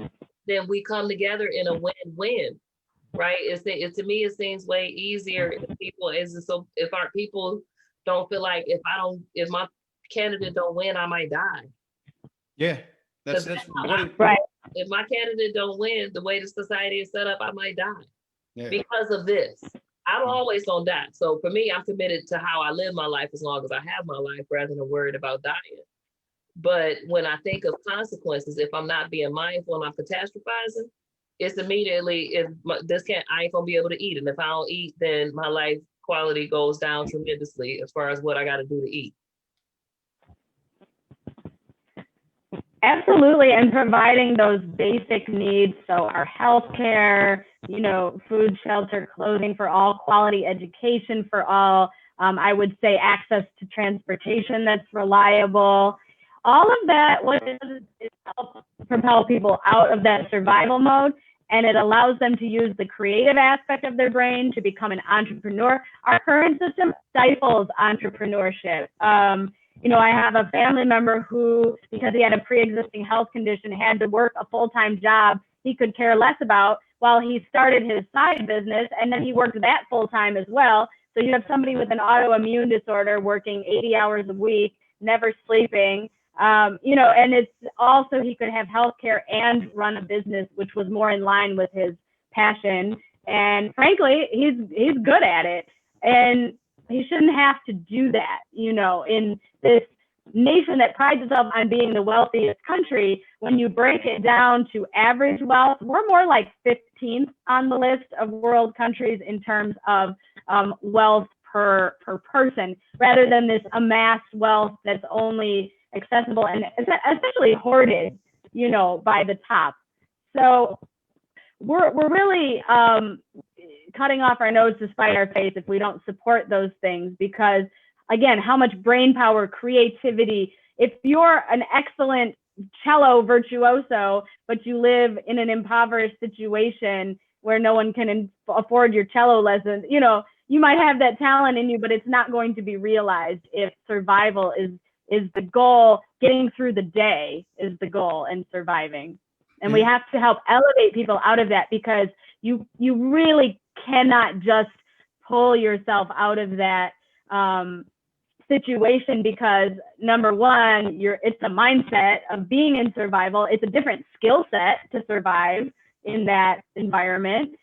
then we come together in a win-win, right? To me, it seems way easier if people if our people don't feel like if my candidate don't win, I might die. Yeah, that's right. If my candidate don't win, the way the society is set up, I might die because of this. I'm always gonna die. So for me, I'm committed to how I live my life as long as I have my life, rather than worried about dying. But when I think of consequences, if I'm not being mindful and I'm catastrophizing, it's immediately, I ain't gonna be able to eat. And if I don't eat, then my life quality goes down tremendously as far as what I gotta do to eat. Absolutely, and providing those basic needs, so our healthcare, food, shelter, clothing for all, quality education for all. I would say access to transportation that's reliable. All of that, what it does is help propel people out of that survival mode, and it allows them to use the creative aspect of their brain to become an entrepreneur. Our current system stifles entrepreneurship. I have a family member who, because he had a pre-existing health condition, had to work a full-time job he could care less about while he started his side business, and then he worked that full-time as well. So you have somebody with an autoimmune disorder working 80 hours a week, never sleeping, and it's also, he could have healthcare and run a business, which was more in line with his passion. And frankly, he's good at it. And he shouldn't have to do that, in this nation that prides itself on being the wealthiest country. When you break it down to average wealth, we're more like 15th on the list of world countries in terms of wealth per person, rather than this amassed wealth that's only accessible and essentially hoarded, by the top. So we're really cutting off our nose to spite our face if we don't support those things, because again, how much brain power, creativity, if you're an excellent cello virtuoso, but you live in an impoverished situation where no one can afford your cello lessons, you know, you might have that talent in you, but it's not going to be realized if survival is the goal. Getting through the day is the goal, and surviving. And we have to help elevate people out of that, because you really cannot just pull yourself out of that situation, because number one, it's a mindset of being in survival. It's a different skill set to survive in that environment.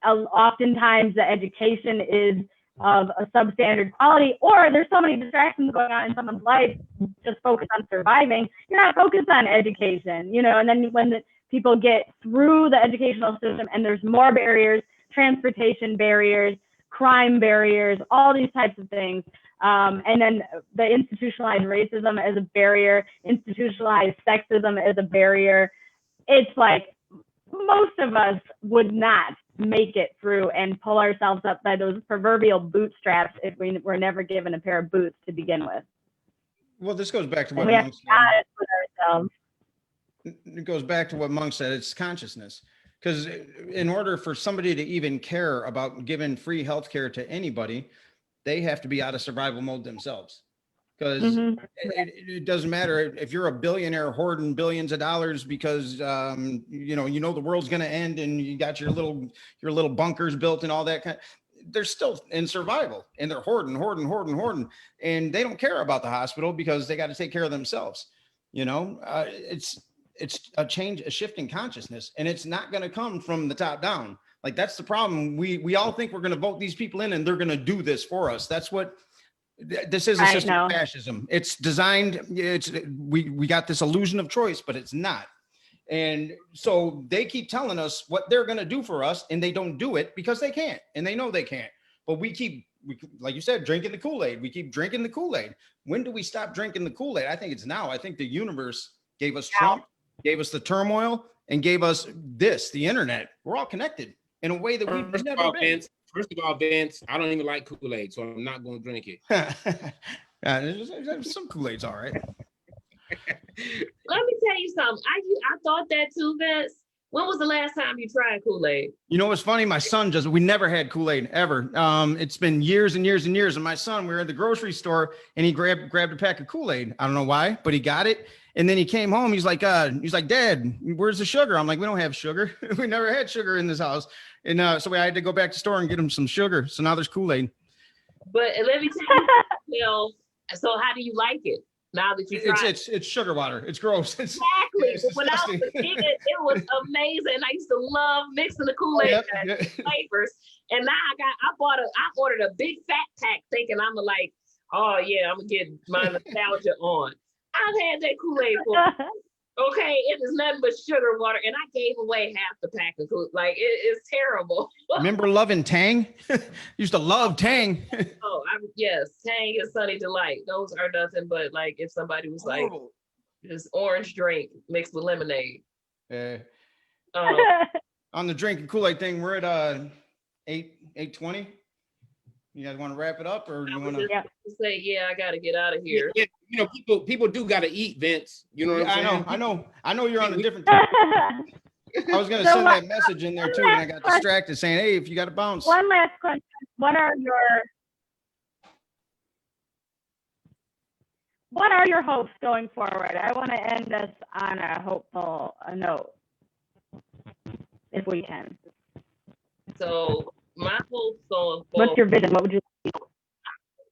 Oftentimes the education is of a substandard quality, or there's so many distractions going on in someone's life, just focus on surviving. You're not focused on education, you know, and then when people get through the educational system and there's more barriers, transportation barriers, crime barriers, all these types of things. And then the institutionalized racism as a barrier, institutionalized sexism as a barrier. It's like most of us would not make it through and pull ourselves up by those proverbial bootstraps if we were never given a pair of boots to begin with. Well, this goes back to what We have Monk to be said. honest with ourselves. It goes back to what Monk said. It's consciousness. Because in order for somebody to even care about giving free healthcare to anybody, they have to be out of survival mode themselves. Because it doesn't matter if you're a billionaire hoarding billions of dollars because you know the world's going to end and you got your little bunkers built and all that kind. They're still in survival and they're hoarding, and they don't care about the hospital because they got to take care of themselves. You know, it's a shift in consciousness, and it's not going to come from the top down. Like, that's the problem. We all think we're going to vote these people in and they're going to do this for us. That's what. This is a system of fascism. It's designed. We got this illusion of choice, but it's not. And so they keep telling us what they're going to do for us, and they don't do it because they can't, and they know they can't. But we keep, like you said, drinking the Kool-Aid. We keep drinking the Kool-Aid. When do we stop drinking the Kool-Aid? I think it's now. I think the universe gave us Trump, gave us the turmoil, and gave us the internet. We're all connected in a way that we've never been. First of all, Vince, I don't even like Kool-Aid, so I'm not going to drink it. Some Kool-Aid's all right. Let me tell you something. I thought that too, Vince. When was the last time you tried Kool-Aid? You know what's funny? My son we never had Kool-Aid ever. It's been years and years and years. And my son, we were at the grocery store and he grabbed a pack of Kool-Aid. I don't know why, but he got it. And then he came home. He's like, Dad, where's the sugar? I'm like, we don't have sugar. We never had sugar in this house. And so I had to go back to the store and get him some sugar. So now there's Kool-Aid. But let me tell you, so how do you like it now that you tried? It's sugar water. It's gross. Exactly. But when I was a kid, it was amazing. I used to love mixing the Kool-Aid flavors. And now I ordered a big fat pack thinking I'm like, oh yeah, I'm gonna get my nostalgia on. I've had that Kool-Aid for okay, it is nothing but sugar water, and I gave away half the pack of Kool-Aid. Like, it is terrible. Remember loving Tang? Used to love Tang. Yes, Tang and Sunny Delight. Those are nothing but, like, if somebody was like, this orange drink mixed with lemonade. On the drinking Kool-Aid thing, we're at 8:20. You guys want to wrap it up, or you want to say, yeah, I got to get out of here? Yeah, you know, people do got to eat, Vince. You know what I'm saying? I know you're on a different time. I was going to send that message in there too, and I got distracted saying, hey, if you got to bounce. One last question. What are your hopes going forward? I want to end us on a hopeful note, if we can. So my hopes going forward. What's your vision? What would you?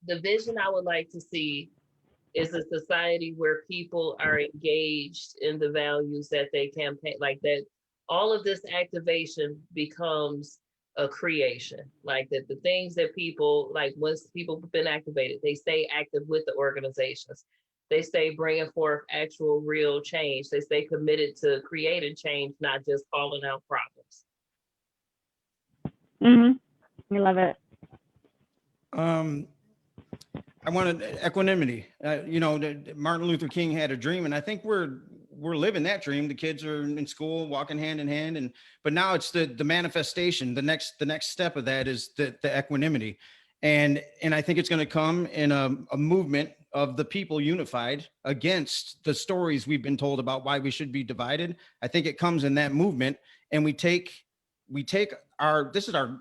The vision I would like to see is a society where people are engaged in the values that they campaign, like that all of this activation becomes a creation, like that the things that people, like once people have been activated, they stay active with the organizations. They stay bringing forth actual real change. They stay committed to creating change, not just calling out problems. I love it. I wanted equanimity. Martin Luther King had a dream, and I think we're we're living that dream. The kids are in school, walking hand in hand, but now it's the manifestation. The next step of that is the equanimity, and I think it's going to come in a movement of the people unified against the stories we've been told about why we should be divided. I think it comes in that movement, and we take this is our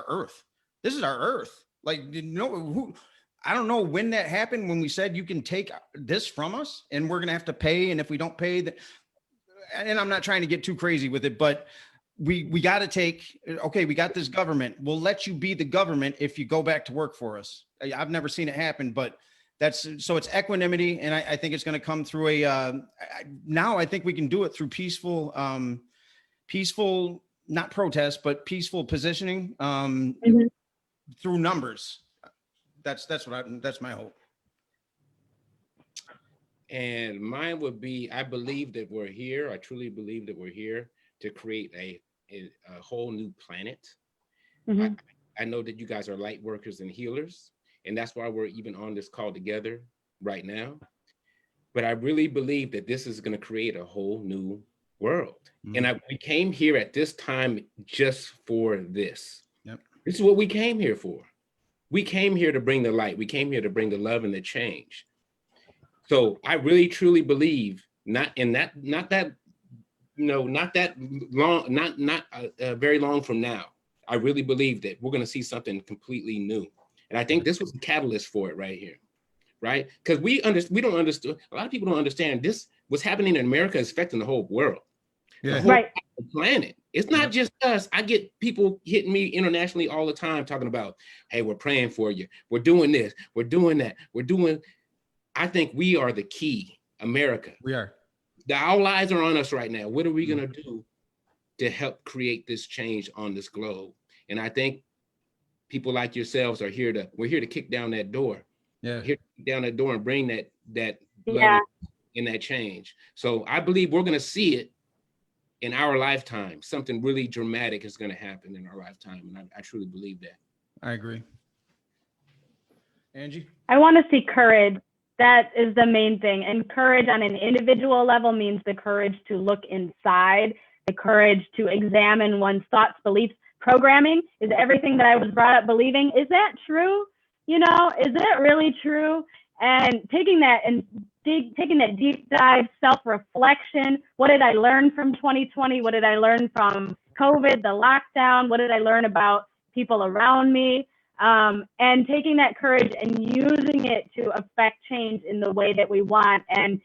earth. This is our earth. Like, I don't know when that happened, when we said you can take this from us and we're going to have to pay. And if we don't pay that, and I'm not trying to get too crazy with it, but we got to take, okay, we got this government. We'll let you be the government if you go back to work for us. I've never seen it happen, but so it's equanimity. And I think it's going to come through now I think we can do it through peaceful, not protest, but peaceful positioning through numbers. That's my hope. And mine would be, I believe that we're here. I truly believe that we're here to create a whole new planet. I know that you guys are light workers and healers, and that's why we're even on this call together right now. But I really believe that this is going to create a whole new world. And we came here at this time just for this. Yep. This is what we came here for. We came here to bring the light. We came here to bring the love and the change. So I really truly believe not that very long from now. I really believe that we're going to see something completely new. And I think this was the catalyst for it right here, right? Because we don't understand. A lot of people don't understand this. What's happening in America is affecting the whole world, the whole planet. It's not just us. I get people hitting me internationally all the time talking about, hey, we're praying for you. We're doing this. We're doing that. I think we are the key, America. We are. Our lives are on us right now. What are we going to do to help create this change on this globe? And I think people like yourselves we're here to kick down that door. Yeah. Here to kick down that door and bring that love in that change. So I believe we're going to see it in our lifetime. Something really dramatic is going to happen in our lifetime. And I truly believe that. I agree. Angie? I want to see courage. That is the main thing. And courage on an individual level means the courage to look inside, the courage to examine one's thoughts, beliefs. Programming is everything that I was brought up believing. Is that true? Is it really true? And taking that deep dive self-reflection. What did I learn from 2020? What did I learn from COVID, the lockdown? What did I learn about people around me? And taking that courage and using it to affect change in the way that we want. And,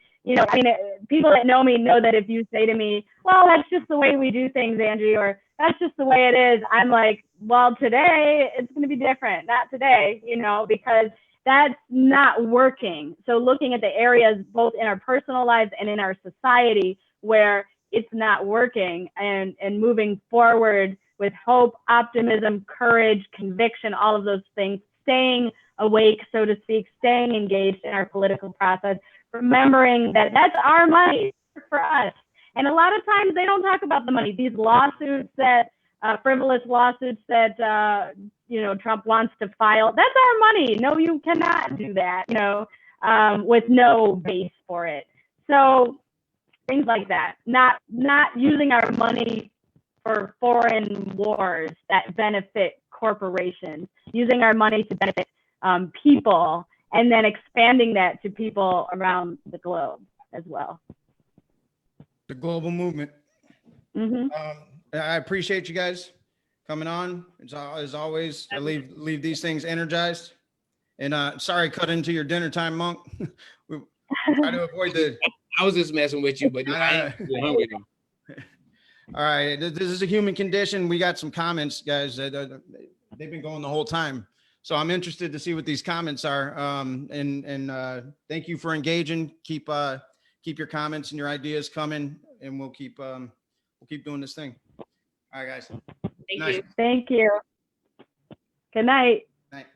people that know me know that if you say to me, well, that's just the way we do things, Angie, or that's just the way it is, I'm like, well, today it's going to be different. Not today, because that's not working. So looking at the areas both in our personal lives and in our society where it's not working, and moving forward with hope, optimism, courage, conviction, all of those things, staying awake, so to speak, staying engaged in our political process, remembering that that's our money for us. And a lot of times they don't talk about the money. These lawsuits frivolous lawsuits that, Trump wants to file, that's our money. No, you cannot do that, with no base for it. So things like that, not using our money for foreign wars that benefit corporations, using our money to benefit people, and then expanding that to people around the globe as well. The global movement. I appreciate you guys coming on. As always, I leave these things energized. And sorry, cut into your dinner time, Monk. We try to avoid I was just messing with you, but I ain't hungry though. All right, this is a human condition. We got some comments, guys. They've been going the whole time, so I'm interested to see what these comments are. And thank you for engaging. Keep your comments and your ideas coming, and we'll keep doing this thing. All right, guys. Thank you. Thank you. Good night. Night.